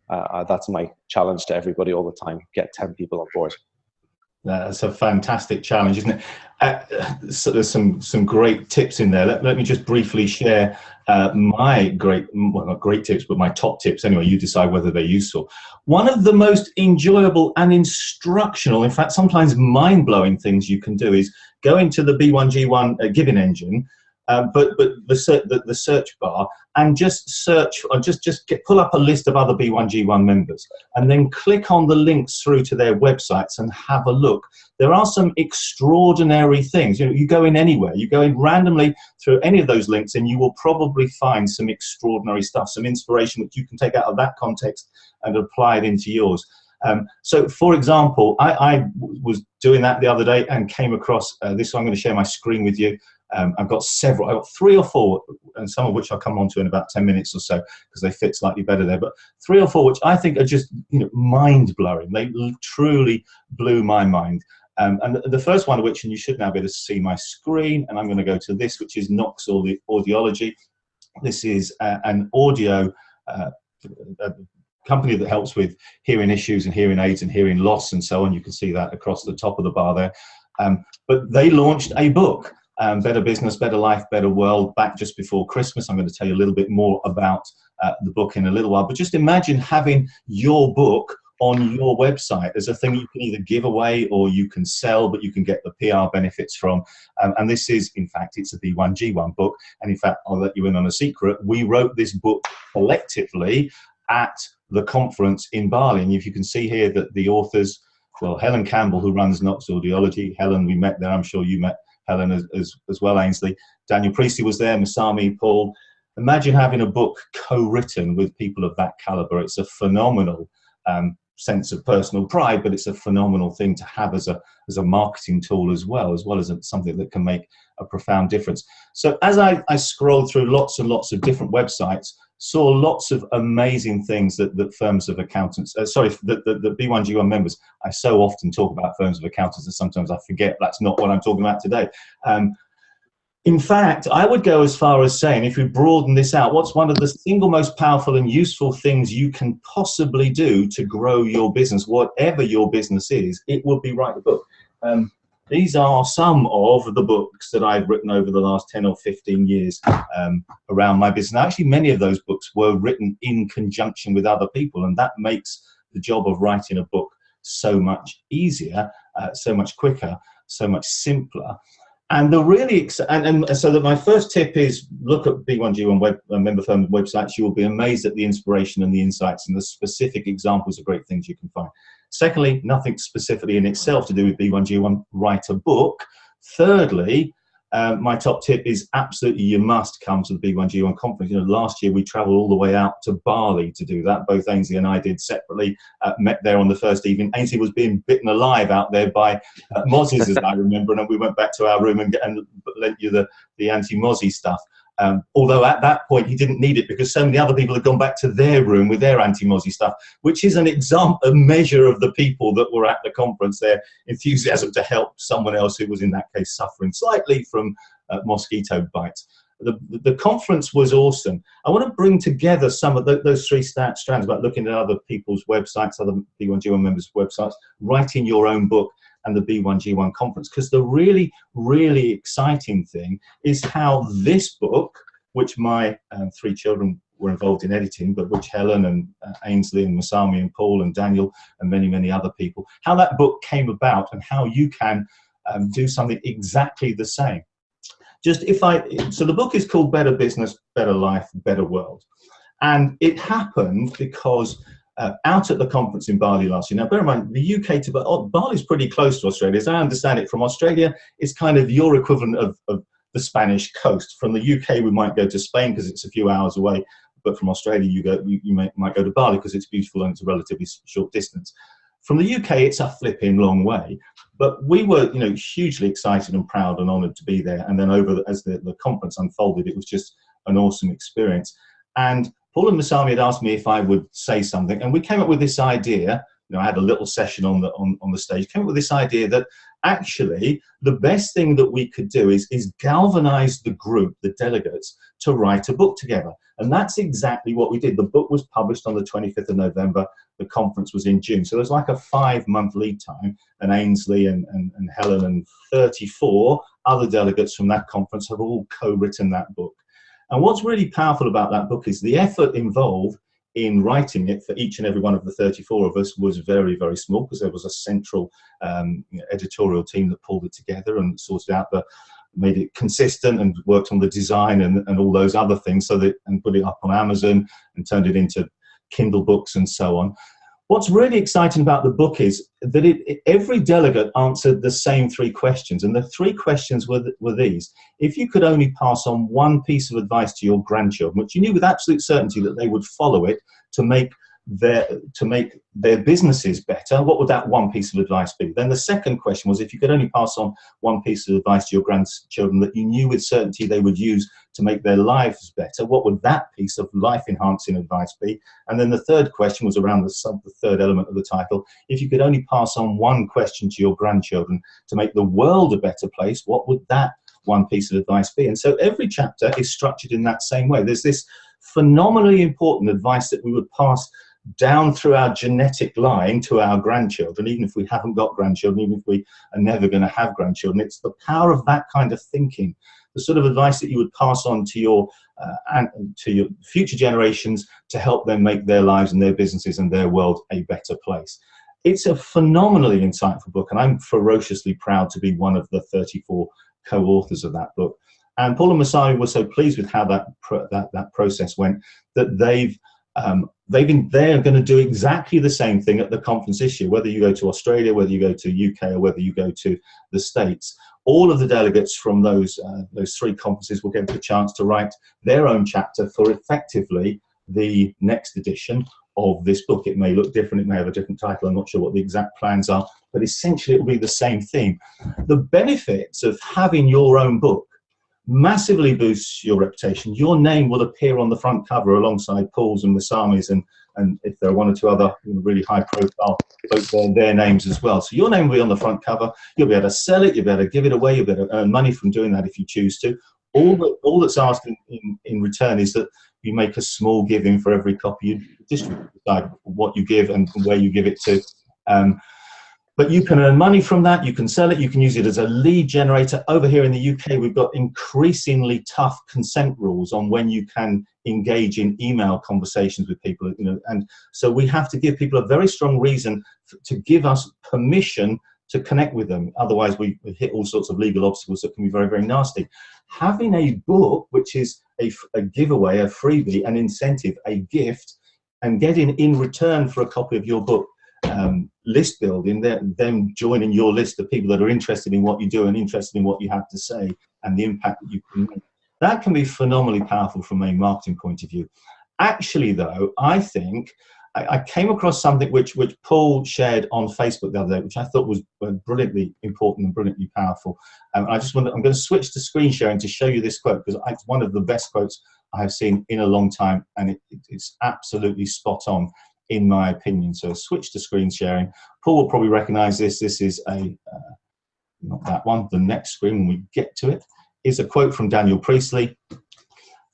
that's my challenge to everybody all the time, get 10 people on board. That's a fantastic challenge, isn't it? So there's some great tips in there. Let me just briefly share my not great tips, but my top tips. Anyway, you decide whether they're useful. One of the most enjoyable and instructional, in fact, sometimes mind-blowing things you can do is go into the B1G1 giving engine, but the search bar, and just search, or pull up a list of other B1G1 members, and then click on the links through to their websites and have a look. There are some extraordinary things. You go in anywhere, you go in randomly through any of those links, and you will probably find some extraordinary stuff, some inspiration which you can take out of that context and apply it into yours. So, for example, I was doing that the other day and came across this. So I'm going to share my screen with you. I've got 3 or 4, and some of which I'll come on to in about 10 minutes or so, because they fit slightly better there, but 3 or 4 which I think are just mind-blowing. They truly blew my mind. And the first one of which, and you should now be able to see my screen, and I'm going to go to this, which is Knox Audiology. This is an audio company that helps with hearing issues and hearing aids and hearing loss and so on. You can see that across the top of the bar there. But they launched a book, Better Business, Better Life, Better World, back just before Christmas. I'm going to tell you a little bit more about the book in a little while. But just imagine having your book on your website as a thing you can either give away or you can sell, but you can get the PR benefits from. And this is, in fact, it's a B1G1 book. And in fact, I'll let you in on a secret. We wrote this book collectively at the conference in Bali. And if you can see here that the authors, well, Helen Campbell, who runs Knox Audiology. Helen, we met there. I'm sure you met Helen as well, Aynsley. Daniel Priestley was there, Masami, Paul. Imagine having a book co-written with people of that caliber. It's a phenomenal sense of personal pride, but it's a phenomenal thing to have as a marketing tool as well as something that can make a profound difference. So as I scrolled through lots and lots of different websites, saw lots of amazing things that firms of accountants, the B1G1 members, I so often talk about firms of accountants and sometimes I forget that's not what I'm talking about today. In fact, I would go as far as saying, if we broaden this out, what's one of the single most powerful and useful things you can possibly do to grow your business, whatever your business is, it would be write a book. These are some of the books that I've written over the last 10 or 15 years around my business. Now, actually, many of those books were written in conjunction with other people, and that makes the job of writing a book so much easier, so much quicker, so much simpler. And so that my first tip is look at B1G1 member firm websites. You will be amazed at the inspiration and the insights and the specific examples of great things you can find. Secondly, nothing specifically in itself to do with B1G1, write a book. Thirdly, my top tip is absolutely you must come to the B1G1 conference. Last year we traveled all the way out to Bali to do that. Both Aynsley and I did separately, met there on the first evening. Aynsley was being bitten alive out there by mozzies, as I remember, and we went back to our room and lent you the anti-mozzie stuff. Although at that point he didn't need it because so many other people had gone back to their room with their anti-mozzie stuff, which is a measure of the people that were at the conference, their enthusiasm to help someone else who was in that case suffering slightly from mosquito bites. The conference was awesome. I want to bring together some of those 3 strands about looking at other people's websites, other B1G1 members' websites, writing your own book, and the B1G1 conference, because the really, really exciting thing is how this book, which my 3 children were involved in editing, but which Helen and Aynsley and Masami and Paul and Daniel and many, many other people, how that book came about and how you can do something exactly the same. So the book is called Better Business, Better Life, Better World. And it happened because out at the conference in Bali last year. Now, bear in mind, the UK to Bali's pretty close to Australia. As I understand it from Australia, it's kind of your equivalent of the Spanish coast. From the UK, we might go to Spain because it's a few hours away. But from Australia, you might go to Bali because it's beautiful and it's a relatively short distance. From the UK, it's a flipping long way. But we were, hugely excited and proud and honoured to be there. And then as the conference unfolded, it was just an awesome experience. And Paul and Masami had asked me if I would say something, and we came up with this idea. I had a little session on the stage. Came up with this idea that actually the best thing that we could do is galvanise the group, the delegates, to write a book together. And that's exactly what we did. The book was published on the 25th of November. The conference was in June. So there's like a 5-month lead time. And Aynsley and Helen and 34 other delegates from that conference have all co-written that book. And what's really powerful about that book is the effort involved in writing it for each and every one of the 34 of us was very, very small, because there was a central editorial team that pulled it together and sorted out made it consistent and worked on the design and all those other things, and put it up on Amazon and turned it into Kindle books and so on. What's really exciting about the book is that every delegate answered the same 3 questions, and the 3 questions were these. If you could only pass on one piece of advice to your grandchildren, which you knew with absolute certainty that they would follow it to make their businesses better, what would that one piece of advice be? Then the second question was, if you could only pass on one piece of advice to your grandchildren that you knew with certainty they would use to make their lives better, what would that piece of life-enhancing advice be? And then the third question was around the third element of the title. If you could only pass on one question to your grandchildren to make the world a better place, what would that one piece of advice be? And so every chapter is structured in that same way. There's this phenomenally important advice that we would pass down through our genetic line to our grandchildren, even if we haven't got grandchildren, even if we are never going to have grandchildren. It's the power of that kind of thinking, the sort of advice that you would pass on to your future generations to help them make their lives and their businesses and their world a better place. It's a phenomenally insightful book, and I'm ferociously proud to be one of the 34 co-authors of that book. And Paul and Masami were so pleased with how that process went that they're going to do exactly the same thing at the conference this year, whether you go to Australia, whether you go to UK, or whether you go to the States. All of the delegates from those 3 conferences will get the chance to write their own chapter for effectively the next edition of this book. It may look different, it may have a different title, I'm not sure what the exact plans are, but essentially it will be the same theme. The benefits of having your own book massively boosts your reputation. Your name will appear on the front cover alongside Paul's and Masami's, and if there are 1 or 2 other really high profile folks, their names as well. So your name will be on the front cover. You'll be able to sell it, you'll be able to give it away, you'll be able to earn money from doing that if you choose to. All that's asked in return is that you make a small giving for every copy you distribute, decide what you give and where you give it to. But you can earn money from that, you can sell it, you can use it as a lead generator. Over here in the UK, we've got increasingly tough consent rules on when you can engage in email conversations with people, and so we have to give people a very strong reason to give us permission to connect with them. Otherwise, we hit all sorts of legal obstacles that can be very, very nasty. Having a book, which is a giveaway, a freebie, an incentive, a gift, and getting in return for a copy of your book, list building, them joining your list of people that are interested in what you do and interested in what you have to say and the impact that you can make. That can be phenomenally powerful from a marketing point of view. Actually, though, I think I came across something which Paul shared on Facebook the other day, which I thought was brilliantly important and brilliantly powerful. I'm going to switch to screen sharing to show you this quote, because it's one of the best quotes I have seen in a long time, and it's absolutely spot on, in my opinion. So switch to screen sharing. Paul will probably recognize this. This is not that one, the next screen when we get to it, is a quote from Daniel Priestley.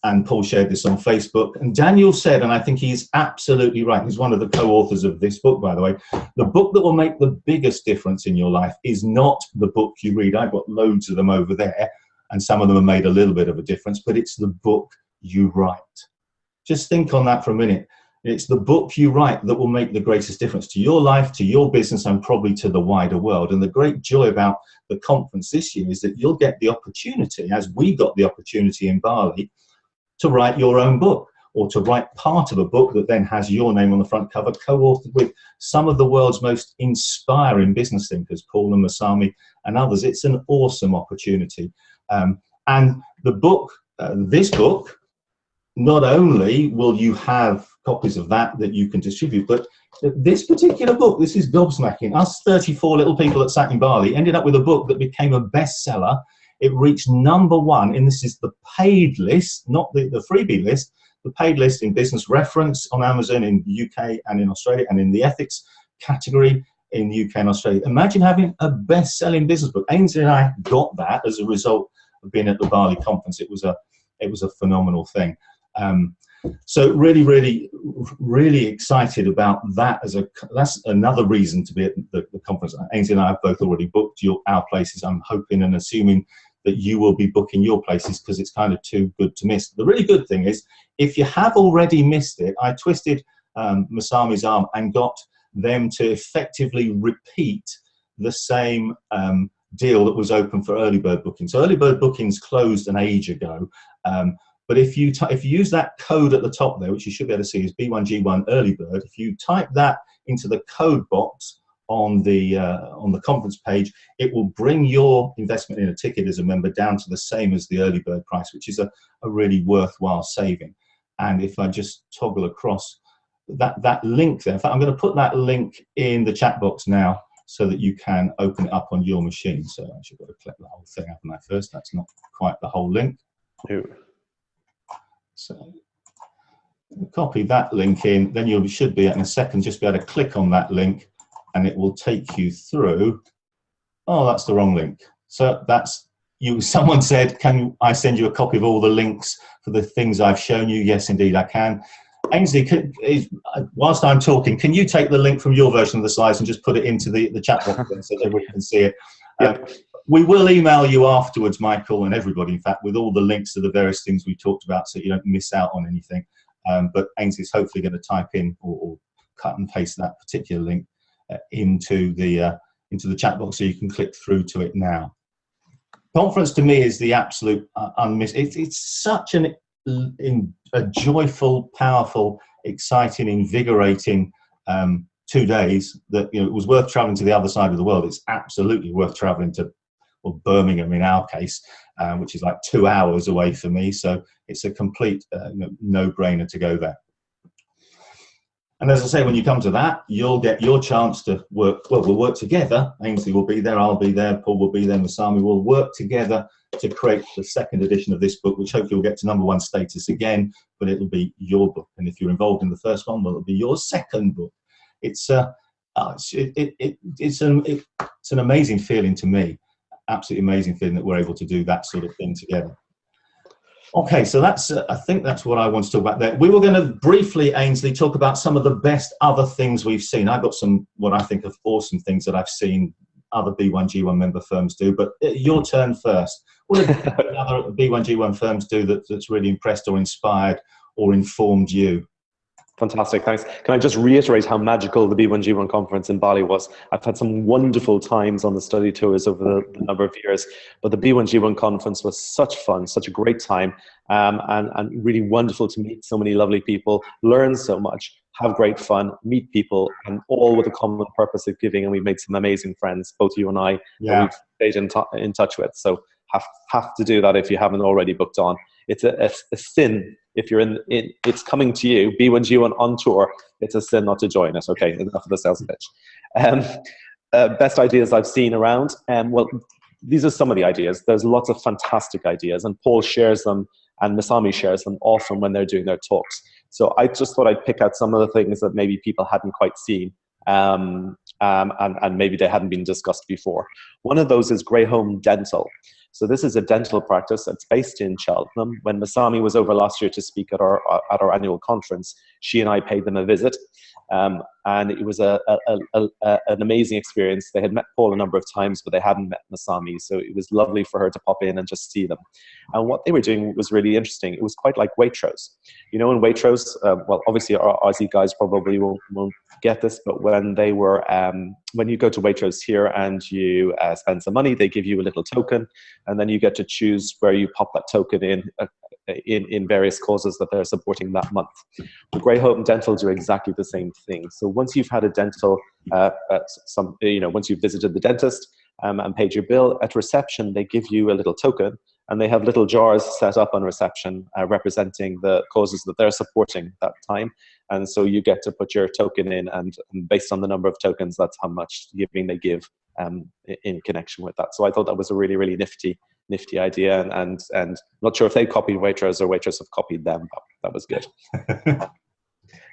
and Paul shared this on Facebook. And Daniel said, and I think he's absolutely right, he's one of the co-authors of this book, by the way, the book that will make the biggest difference in your life is not the book you read. I've got loads of them over there, and some of them have made a little bit of a difference, but it's the book you write. Just think on that for a minute. It's the book you write that will make the greatest difference to your life, to your business, and probably to the wider world. And the great joy about the conference this year is that you'll get the opportunity, as we got the opportunity in Bali, to write your own book, or to write part of a book that then has your name on the front cover, co-authored with some of the world's most inspiring business thinkers, Paul and Masami and others. It's an awesome opportunity. And the book, this book, not only will you have copies of that you can distribute, but this particular book, this is gobsmacking. Us 34 little people that sat in Bali ended up with a book that became a bestseller. It reached #1, and this is the paid list, not the freebie list, the paid list in Business Reference on Amazon in the UK and in Australia, and in the ethics category in the UK and Australia. Imagine having a best-selling business book. Aynsley and I got that as a result of being at the Bali conference. It was a phenomenal thing. So really excited about that. That's another reason to be at the conference. Aynsley and I have both already booked our places. I'm hoping and assuming that you will be booking your places, because it's kind of too good to miss. The really good thing is, if you have already missed it, I twisted Masami's arm and got them to effectively repeat the same deal that was open for early bird booking. So early bird bookings closed an age ago. But if you use that code at the top there, which you should be able to see is B1G1 early bird, if you type that into the code box on the conference page, it will bring your investment in a ticket as a member down to the same as the early bird price, which is a really worthwhile saving. And if I just toggle across that link there, in fact, I'm going to put that link in the chat box now so that you can open it up on your machine. So I should have got to click the whole thing up on that first. That's not quite the whole link. So copy that link in, then you should be in a second just be able to click on that link, and it will take you through. Oh, that's the wrong link. So that's you. Someone said, can I send you a copy of all the links for the things I've shown you? Yes, indeed, I can. Aynsley, whilst I'm talking, can you take the link from your version of the slides and just put it into the chat box so everybody can see it? Yep. We will email you afterwards, Michael, and everybody, in fact, with all the links to the various things we talked about, so you don't miss out on anything. But Aynsley's hopefully going to type in or cut and paste that particular link into the chat box, so you can click through to it now. Conference to me is the absolute it's such a joyful, powerful, exciting, invigorating 2 days that it was worth traveling to the other side of the world. It's absolutely worth traveling to Birmingham in our case, which is like 2 hours away for me. So it's a complete no-brainer to go there. And as I say, when you come to that, you'll get your chance to work. Well, we'll work together. Aynsley will be there, I'll be there, Paul will be there, Masami will work together to create the second edition of this book, which hopefully will get to #1 status again, but it'll be your book. And if you're involved in the first one, well, it'll be your second book. It's an amazing feeling to me. Absolutely amazing feeling that we're able to do that sort of thing together. Okay, so that's I think that's what I want to talk about there. We were going to briefly, Aynsley, talk about some of the best other things we've seen. I've got some what I think of awesome things that I've seen other B1G1 member firms do, but your turn first. What do other B1G1 firms do that's really impressed or inspired or informed you? Fantastic, thanks. Can I just reiterate how magical the B1G1 conference in Bali was? I've had some wonderful times on the study tours over the number of years, but the B1G1 conference was such fun, such a great time, and really wonderful to meet so many lovely people, learn so much, have great fun, meet people, and all with a common purpose of giving. And we've made some amazing friends, both you and I, that we've stayed in touch with. So have to do that if you haven't already booked on. It's a sin if you're in it's coming to you, B1G1 on tour. It's a sin not to join it. Okay, enough of the sales pitch. Best ideas I've seen around. Well, these are some of the ideas. There's lots of fantastic ideas, and Paul shares them, and Masami shares them often when they're doing their talks. So I just thought I'd pick out some of the things that maybe people hadn't quite seen. and maybe they hadn't been discussed before. One of those is Grey Home Dental. So this is a dental practice that's based in Cheltenham. When Masami was over last year to speak at our annual conference, she and I paid them a visit. And it was an amazing experience. They had met Paul a number of times, but they hadn't met Masami. So it was lovely for her to pop in and just see them. And what they were doing was really interesting. It was quite like Waitrose. You know, in Waitrose, well, obviously our Aussie guys probably won't get this, but when they were, when you go to Waitrose here and you spend some money, they give you a little token, and then you get to choose where you pop that token in various causes that they're supporting that month. The Grey Home Dental do exactly the same thing. So once you've had a dental, once you've visited the dentist and paid your bill, at reception they give you a little token, and they have little jars set up on reception representing the causes that they're supporting that time. And so you get to put your token in, and based on the number of tokens, that's how much giving they give in connection with that. So I thought that was a really, really nifty idea, and not sure if they copied Waitrose or Waitrose have copied them, but that was good.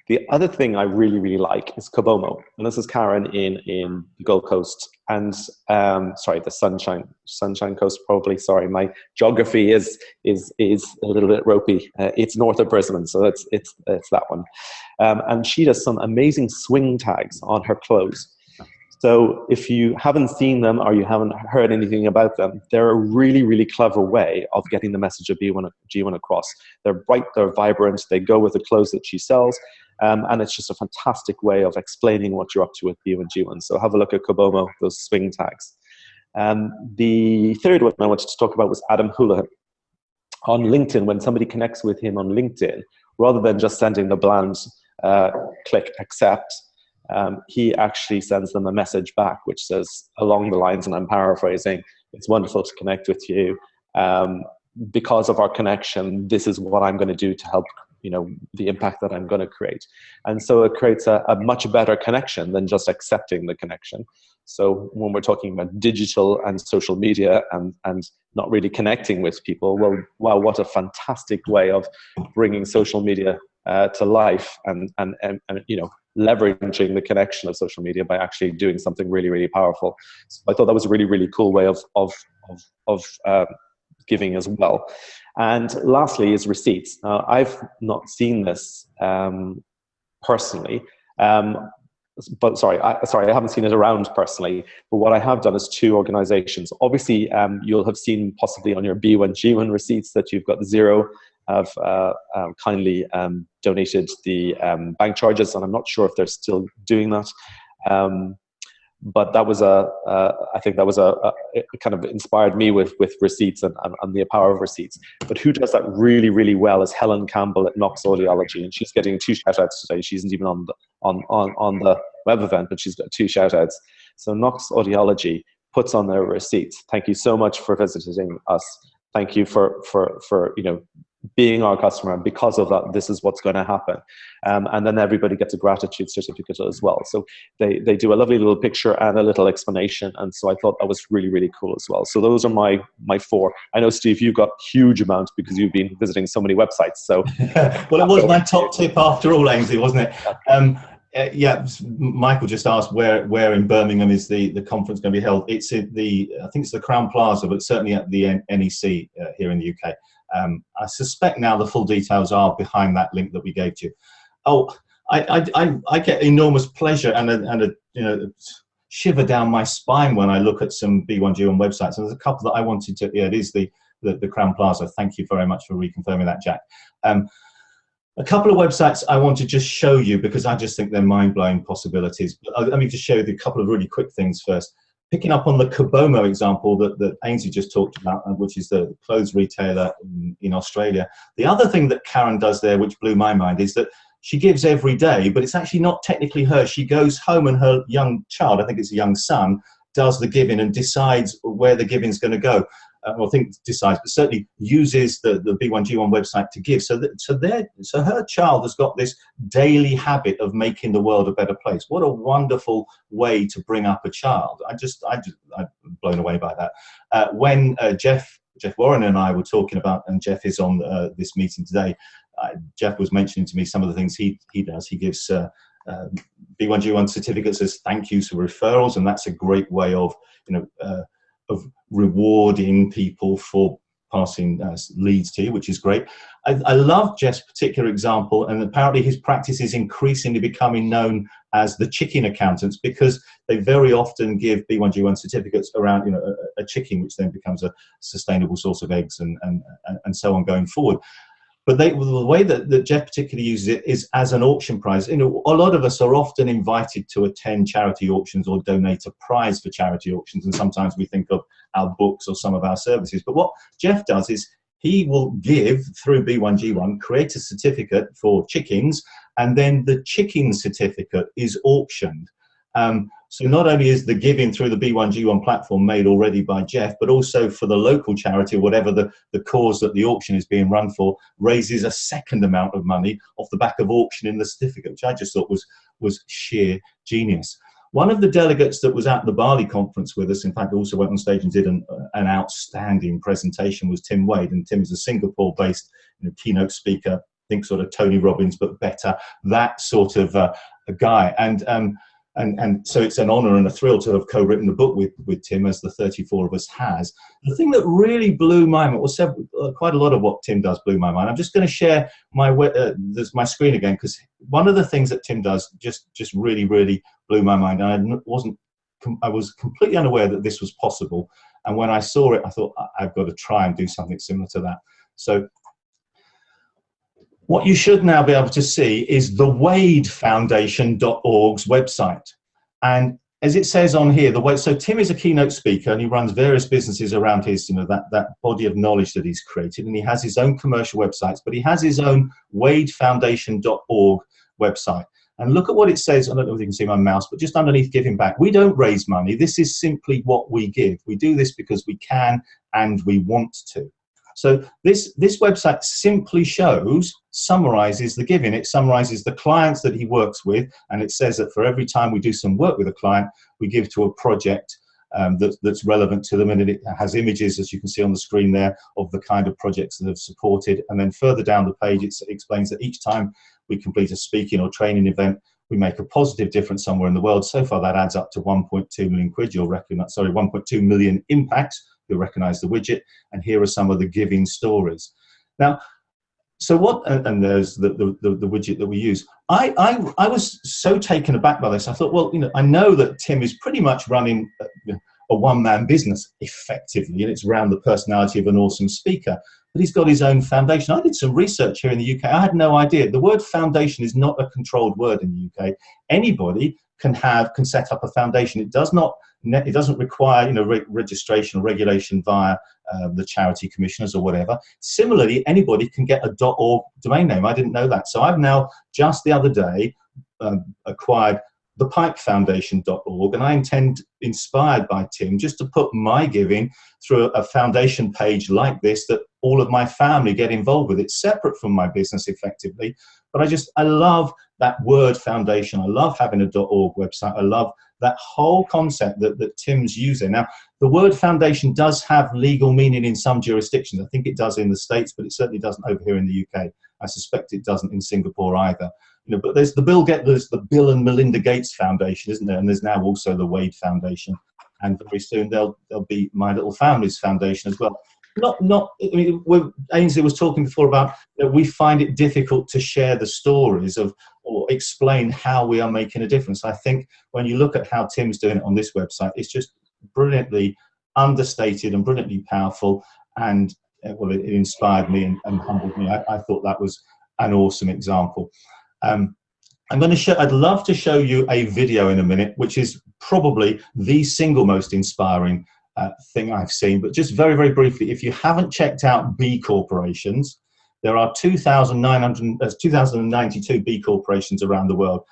The other thing I really, really like is Kobomo, and this is Karen in the Gold Coast, and sorry, the Sunshine Coast probably. Sorry, my geography is a little bit ropey. It's north of Brisbane, so it's that one. And she does some amazing swing tags on her clothes. So if you haven't seen them or you haven't heard anything about them, they're a really, really clever way of getting the message of B1G1 across. They're bright, they're vibrant, they go with the clothes that she sells, and it's just a fantastic way of explaining what you're up to with B1G1. So have a look at Kobomo, those swing tags. The third one I wanted to talk about was Adam Houlihan. On LinkedIn, when somebody connects with him on LinkedIn, rather than just sending the bland click accept, he actually sends them a message back which says along the lines, and I'm paraphrasing, "It's wonderful to connect with you. Because of our connection, this is what I'm going to do to help, the impact that I'm going to create." And so it creates a much better connection than just accepting the connection. So when we're talking about digital and social media and not really connecting with people, well, wow, what a fantastic way of bringing social media to life and leveraging the connection of social media by actually doing something really, really powerful. So I thought that was a really, really cool way of giving as well. And lastly is receipts. Now, I've not seen this personally, but sorry, I haven't seen it around personally. But what I have done is two organizations. Obviously, you'll have seen possibly on your B1G1 receipts that you've got 0 have kindly donated the bank charges, and I'm not sure if they're still doing that. But that was I think that was it kind of inspired me with receipts and the power of receipts. But who does that really, really well is Helen Campbell at Knox Audiology, and she's getting 2 shout outs today. She isn't even on the web event, but she's got 2 shout outs. So Knox Audiology puts on their receipts. Thank you so much for visiting us. Thank you for being our customer, and because of that, this is what's going to happen. And then everybody gets a gratitude certificate as well. So they do a lovely little picture and a little explanation, and so I thought that was really, really cool as well. So those are my 4. I know, Steve, you've got huge amounts because you've been visiting so many websites. So well, it was my top tip after all, Aynsley, wasn't it? Yeah, Michael just asked where in Birmingham is the conference going to be held. It's at I think it's the Crown Plaza, but certainly at the NEC here in the UK. I suspect now the full details are behind that link that we gave to you. Oh, I get enormous pleasure and a shiver down my spine when I look at some B1G1 websites. And there's a couple that I wanted to. Yeah, it is the Crown Plaza. Thank you very much for reconfirming that, Jack. A couple of websites I want to just show you because I just think they're mind-blowing possibilities. But let me just show you a couple of really quick things first. Picking up on the Kobomo example that Aynsley just talked about, which is the clothes retailer in Australia. The other thing that Karen does there, which blew my mind, is that she gives every day, but it's actually not technically her. She goes home and her young child, I think it's a young son, does the giving and decides where the giving is going to go. Well, I think decides, but certainly uses the B1G1 website to give. So her child has got this daily habit of making the world a better place. What a wonderful way to bring up a child. I'm blown away by that. When Jeff Warren and I were talking about, and Jeff is on this meeting today, Jeff was mentioning to me some of the things he does. He gives B1G1 certificate says thank you for referrals, and that's a great way of, of rewarding people for passing leads to you, which is great. I love Jeff's particular example, and apparently his practice is increasingly becoming known as the chicken accountants, because they very often give B1G1 certificates around, a chicken, which then becomes a sustainable source of eggs and so on going forward. But the way that Jeff particularly uses it is as an auction prize. A lot of us are often invited to attend charity auctions or donate a prize for charity auctions, and sometimes we think of our books or some of our services. But what Jeff does is he will give, through B1G1, create a certificate for chickens, and then the chicken certificate is auctioned. So not only is the giving through the B1G1 platform made already by Jeff, but also for the local charity, whatever the cause that the auction is being run for, raises a second amount of money off the back of auctioning the certificate, which I just thought was sheer genius. One of the delegates that was at the Bali conference with us, in fact, also went on stage and did an outstanding presentation, was Tim Wade. And Tim is a Singapore-based keynote speaker, I think sort of Tony Robbins, but better, that sort of a guy. And so it's an honor and a thrill to have co-written the book with Tim, as the 34 of us has. The thing that really blew my mind, quite a lot of what Tim does blew my mind. I'm just going to share my screen again, because one of the things that Tim does just really, really blew my mind. And I was completely unaware that this was possible. And when I saw it, I thought, I've got to try and do something similar to that. So what you should now be able to see is the wadefoundation.org's website. And as it says on here, so Tim is a keynote speaker, and he runs various businesses around his, that body of knowledge that he's created, and he has his own commercial websites, but he has his own wadefoundation.org website. And look at what it says. I don't know if you can see my mouse, but just underneath giving back. We don't raise money. This is simply what we give. We do this because we can and we want to. So this website simply summarizes the giving. It summarizes the clients that he works with, and it says that for every time we do some work with a client, we give to a project that's relevant to them, and it has images, as you can see on the screen there, of the kind of projects that have supported. And then further down the page, it explains that each time we complete a speaking or training event, we make a positive difference somewhere in the world. So far, that adds up to 1.2 million quid. 1.2 million impacts. You'll recognize the widget, and here are some of the giving stories. Now, so what, and there's the widget that we use. I was so taken aback by this. I thought, well, I know that Tim is pretty much running a one-man business effectively, and it's around the personality of an awesome speaker, but he's got his own foundation. I did some research here in the UK. I had no idea. The word foundation is not a controlled word in the UK. Anybody can set up a foundation. It doesn't require registration or regulation via the charity commissioners or whatever. Similarly, anybody can get a .org domain name. I didn't know that. So I've now just the other day acquired thepikefoundation.org, and I intend, inspired by Tim, just to put my giving through a foundation page like this that all of my family get involved with. It's separate from my business effectively, but I love that word foundation. I love having a .org website. I love that whole concept that Tim's using. Now, the word foundation does have legal meaning in some jurisdictions. I think it does in the States, but it certainly doesn't over here in the UK. I suspect it doesn't in Singapore either. But there's the Bill and Melinda Gates Foundation, isn't there? And there's now also the Wade Foundation, and very soon there'll be My Little Family's Foundation as well. Aynsley was talking before about we find it difficult to share the stories or explain how we are making a difference. I think when you look at how Tim's doing it on this website, it's just brilliantly understated and brilliantly powerful, and it inspired me and humbled me. I thought that was an awesome example. I'd love to show you a video in a minute, which is probably the single most inspiring thing I've seen. But just very, very briefly, if you haven't checked out B corporations, there are 2,092 B corporations around the world.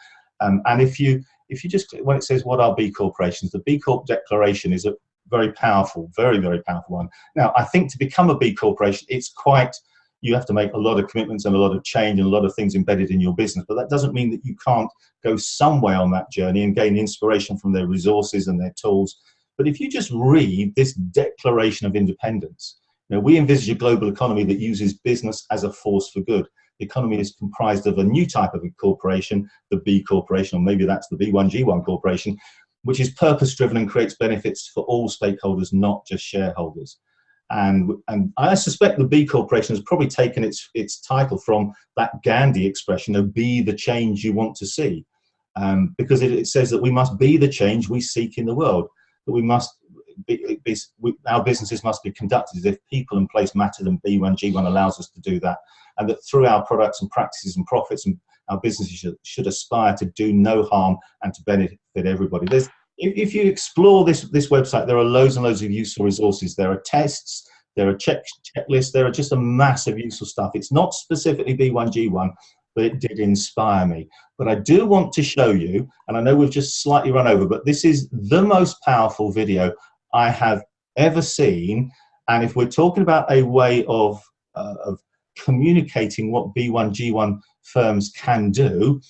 And if you just, when it says what are B corporations, the B Corp declaration is a very powerful, very, very powerful one. Now, I think to become a B corporation, you have to make a lot of commitments and a lot of change and a lot of things embedded in your business, but that doesn't mean that you can't go some way on that journey and gain inspiration from their resources and their tools. But if you just read this Declaration of Independence, we envisage a global economy that uses business as a force for good. economy is comprised of a new type of corporation, the B Corporation, or maybe that's the B1G1 Corporation, which is purpose-driven and creates benefits for all stakeholders, not just shareholders. And I suspect the B Corporation has probably taken its title from that Gandhi expression of "be the change you want to see," because it says that we must be the change we seek in the world. That we must our businesses must be conducted as if people and place matter, and B1G1 allows us to do that. And that through our products and practices and profits, and our businesses should aspire to do no harm and to benefit everybody. If you explore this website, there are loads and loads of useful resources. There are tests, there are checklists, there are just a mass of useful stuff. It's not specifically B1G1, but it did inspire me. But I do want to show you, and I know we've just slightly run over, but this is the most powerful video I have ever seen. And if we're talking about a way of communicating what B1G1 firms can do,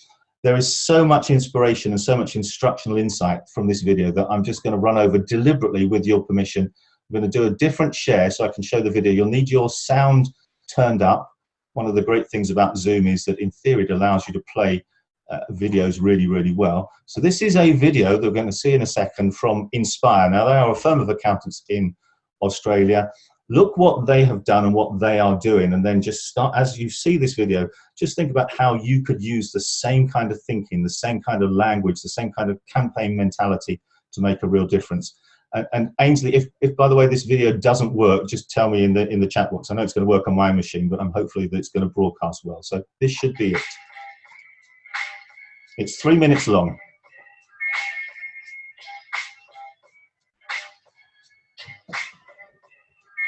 there is so much inspiration and so much instructional insight from this video that I'm just going to run over deliberately with your permission. I'm going to do a different share so I can show the video. You'll need your sound turned up. One of the great things about Zoom is that in theory it allows you to play videos really, really well. So this is a video that we're going to see in a second from Inspire. Now, they are a firm of accountants in Australia. Look what they have done and what they are doing, and then just start, as you see this video, just think about how you could use the same kind of thinking, the same kind of language, the same kind of campaign mentality to make a real difference. And Aynsley, if by the way this video doesn't work, just tell me in the chat box. I know it's going to work on my machine, but I'm hopefully that it's going to broadcast well. So this should be it. It's 3 minutes long.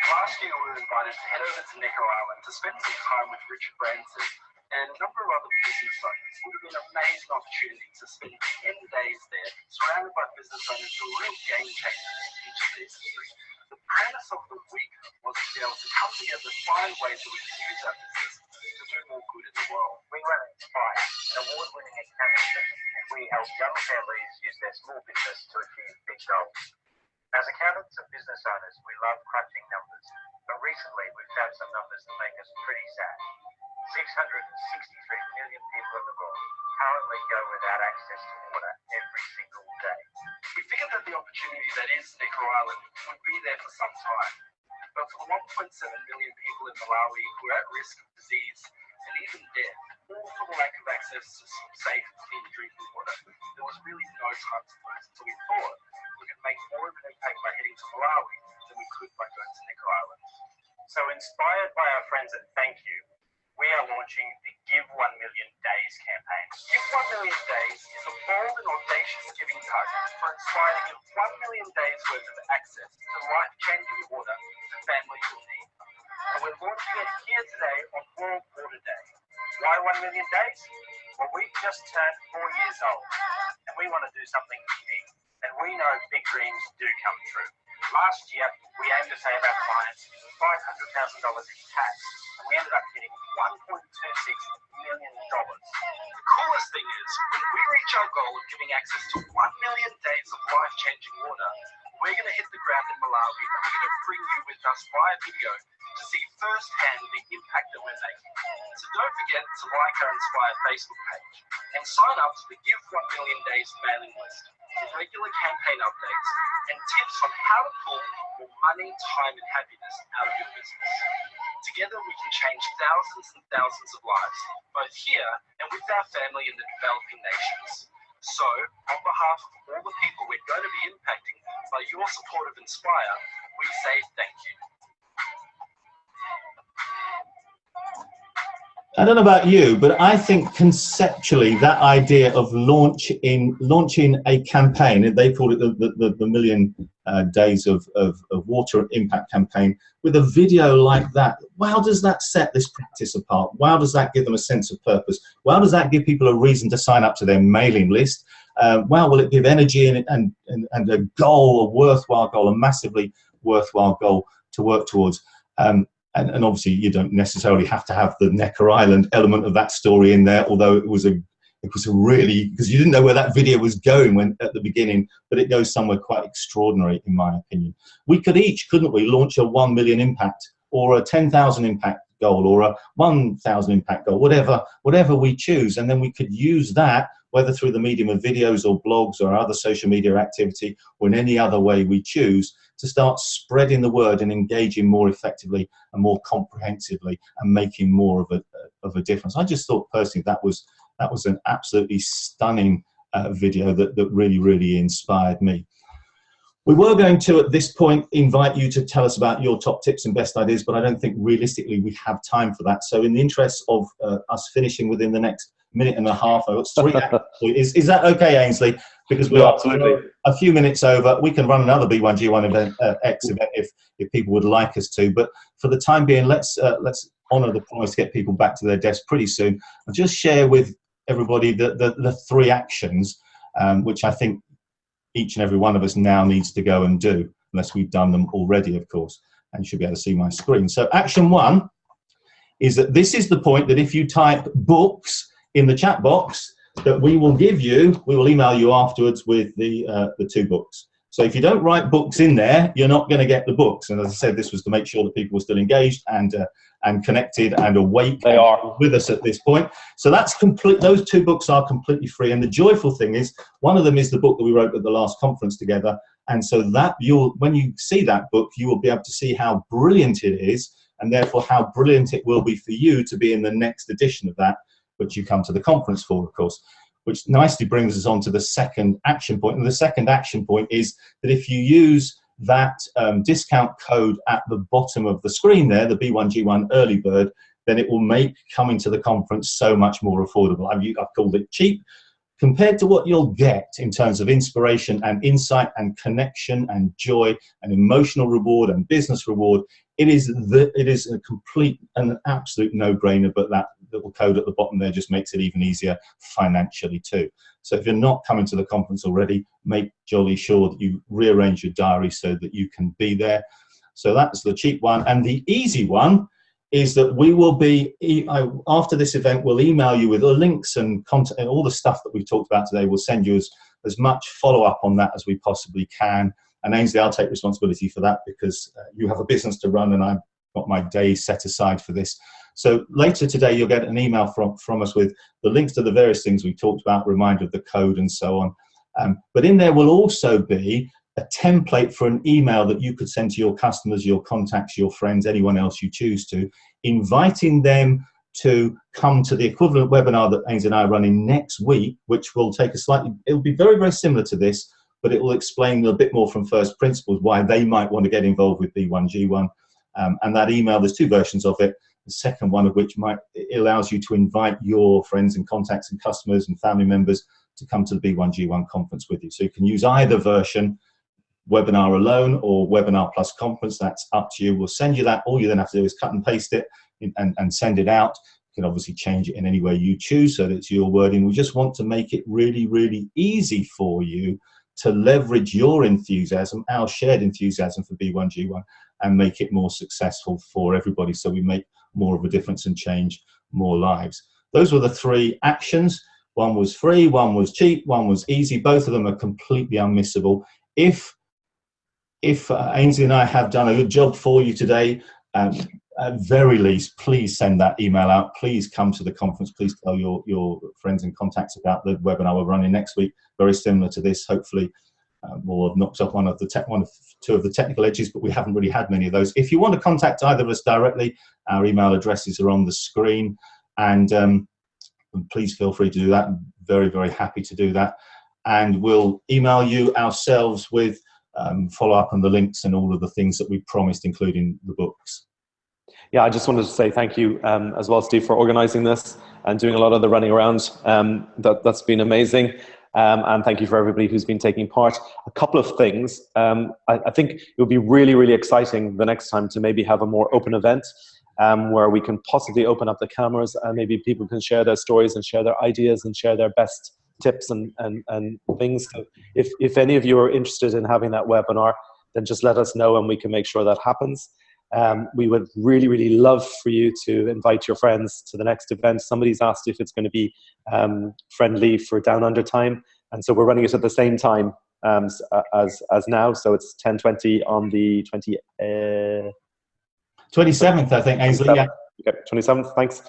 Last year we were invited to head over to Necker Island to spend some time with Richard Branson and a number of other business owners. It would have been an amazing opportunity to spend 10 days there, surrounded by business owners who are real game changers in each of their industries. The premise of the week was to be able to come together, find ways that we can use our business to do more good in the world. We run Inspire, an award-winning academy, and we help young families use their small business to achieve big goals. As accountants and business owners, we love crunching numbers, but recently we've found some numbers that make us pretty sad. 663 million people in the world currently go without access to water every single day. We figured that the opportunity that is Necker Island would be there for some time. But for the 1.7 million people in Malawi who are at risk of disease and even death, all for the lack of access to safe, clean drinking water, there was really no time to lose. So we thought we could make more of an impact by heading to Malawi than we could by going to Necker Island. So inspired by our friends at Thank You, we are launching the Give 1 Million Days campaign. Give 1 Million Days is a bold and audacious giving target for Inspire to give 1 million days worth of access to life-changing water to families in need. And we're launching it here today on World Water Day. Why 1 million days? Well, we just turned 4 years old, and we want to do something big. And we know big dreams do come true. Last year, we aimed to save our clients $500,000 in tax, and we ended up getting $1.26 million. The coolest thing is, when we reach our goal of giving access to 1 million days of life-changing water, we're going to hit the ground in Malawi, and we're going to bring you with us via video to see firsthand the impact that we're making. So don't forget to like our Inspire Facebook page and sign up to the Give 1 Million Days mailing list for regular campaign updates and tips on how to pull more money, time and happiness out of your business. Together we can change thousands and thousands of lives, both here and with our family in the developing nations. So, on behalf of all the people we're going to be impacting by your support of Inspire, we say thank you. I don't know about you, but I think conceptually that idea of launching a campaign, and they call it the million days of water impact campaign, with a video like that, how does that set this practice apart? How does that give them a sense of purpose? How does that give people a reason to sign up to their mailing list? Well, will it give energy and a goal, a worthwhile goal, a massively worthwhile goal to work towards? And obviously, you don't necessarily have to have the Necker Island element of that story in there, although it was a really, because you didn't know where that video was going at the beginning, but it goes somewhere quite extraordinary, in my opinion. We could each, couldn't we, launch a 1 million impact or a 10,000 impact goal or a 1,000 impact goal, whatever we choose. And then we could use that, whether through the medium of videos or blogs or other social media activity or in any other way we choose, to start spreading the word and engaging more effectively and more comprehensively and making more of a difference. I just thought personally that was an absolutely stunning video that really, really inspired me. We were going to, at this point, invite you to tell us about your top tips and best ideas, but I don't think realistically we have time for that. So in the interest of us finishing within the next minute and a half, I've got 3 is that okay, Aynsley? Because we are a few minutes over. We can run another B1G1 event, X event if people would like us to. But for the time being, let's honour the promise to get people back to their desks pretty soon. I'll just share with everybody the 3 actions, which I think each and every one of us now needs to go and do, unless we've done them already, of course. And you should be able to see my screen. So action 1 is that this is the point that if you type books in the chat box, that we will email you afterwards with the 2 books. So if you don't write books in there, you're not going to get the books. And as I said, this was to make sure that people were still engaged and connected and awake. They are with us at this point. So that's complete. Those 2 books are completely free. And the joyful thing is, one of them is the book that we wrote at the last conference together. And so that when you see that book, you will be able to see how brilliant it is, and therefore how brilliant it will be for you to be in the next edition of that, which you come to the conference for, of course. Which nicely brings us on to the second action point. And the second action point is that if you use that discount code at the bottom of the screen there, the B1G1 early bird, then it will make coming to the conference so much more affordable. I've called it cheap. Compared to what you'll get in terms of inspiration and insight and connection and joy and emotional reward and business reward, it is a complete and an absolute no-brainer, but that little code at the bottom there just makes it even easier financially too. So if you're not coming to the conference already, make jolly sure that you rearrange your diary so that you can be there. So that's the cheap one. And the easy one is that we will be, after this event, we'll email you with the links and content and all the stuff that we've talked about today. We'll send you as much follow-up on that as we possibly can. And Aynsley, I'll take responsibility for that because you have a business to run and I've got my day set aside for this. So later today, you'll get an email from us with the links to the various things we talked about, reminder of the code and so on. But in there will also be a template for an email that you could send to your customers, your contacts, your friends, anyone else you choose to, inviting them to come to the equivalent webinar that Aynsley and I are running next week, which will take it'll be very, very similar to this, but it will explain a bit more from first principles why they might want to get involved with B1G1. And that email, there's 2 versions of it. The second one of which it allows you to invite your friends and contacts and customers and family members to come to the B1G1 conference with you. So you can use either version, webinar alone or webinar plus conference. That's up to you. We'll send you that. All you then have to do is cut and paste it and send it out. You can obviously change it in any way you choose so that it's your wording. We just want to make it really, really easy for you to leverage your enthusiasm, our shared enthusiasm for B1G1, and make it more successful for everybody so we make more of a difference and change more lives. Those were the 3 actions. One was free, one was cheap, one was easy. Both of them are completely unmissable. If Aynsley and I have done a good job for you today, at very least, please send that email out. Please come to the conference. Please tell your friends and contacts about the webinar we're running next week. Very similar to this. Hopefully, we'll have knocked off 2 of the technical edges, but we haven't really had many of those. If you want to contact either of us directly, our email addresses are on the screen, and please feel free to do that. I'm very, very happy to do that. And we'll email you ourselves with follow up on the links and all of the things that we promised, including the books. Yeah, I just wanted to say thank you as well, Steve, for organising this and doing a lot of the running around. That's been amazing. And thank you for everybody who's been taking part. A couple of things. I think it would be really, really exciting the next time to maybe have a more open event where we can possibly open up the cameras and maybe people can share their stories and share their ideas and share their best tips and things. So if any of you are interested in having that webinar, then just let us know and we can make sure that happens. We would really, really love for you to invite your friends to the next event. Somebody's asked if it's going to be friendly for Down Under time, and so we're running it at the same time as now. So it's 10:20 on the 27th, I think, Aynsley. Yeah. Okay, 27th, thanks.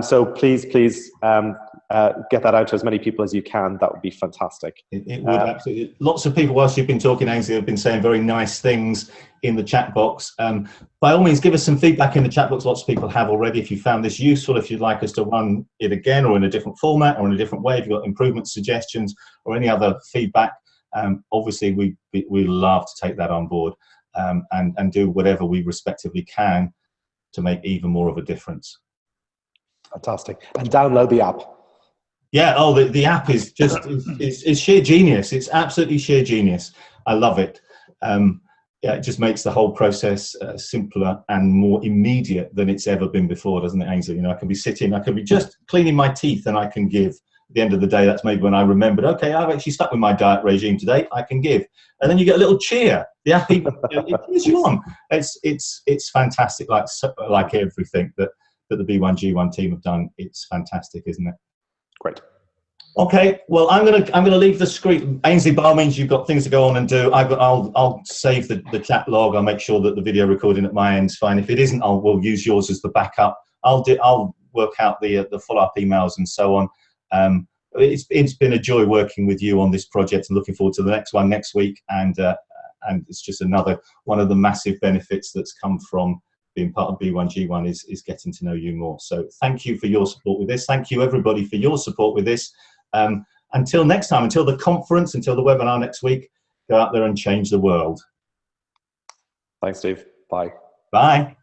So please get that out to as many people as you can. That would be fantastic. It would absolutely. Lots of people, whilst you've been talking, Aynsley, have been saying very nice things in the chat box. By all means, give us some feedback in the chat box. Lots of people have already. If you found this useful, if you'd like us to run it again or in a different format or in a different way, if you've got improvement suggestions or any other feedback, obviously we love to take that on board and do whatever we respectively can to make even more of a difference. Fantastic. And download the app. Yeah, oh, the app is just it's sheer genius. It's absolutely sheer genius. I love it. Yeah, it just makes the whole process simpler and more immediate than it's ever been before, doesn't it, Aynsley? You know, I can be sitting, I can be just cleaning my teeth, and I can give. At the end of the day, that's maybe when I remembered, okay, I've actually stuck with my diet regime today, I can give. And then you get a little cheer. The app, it cheers you on. It's fantastic, like everything that the B1G1 team have done. It's fantastic, isn't it? Great. Okay, well, I'm gonna leave the screen. Aynsley, by all means, you've got things to go on and do. I'll save the chat log. I'll make sure that the video recording at my end's fine. If it isn't, we'll use yours as the backup. I'll work out the follow-up emails and so on. It's been a joy working with you on this project, and looking forward to the next one next week. And it's just another one of the massive benefits that's come from being part of B1G1 is getting to know you more. So thank you for your support with this. Thank you everybody for your support with this. Until next time, until the conference, until the webinar next week, go out there and change the world. Thanks, Steve. Bye. Bye.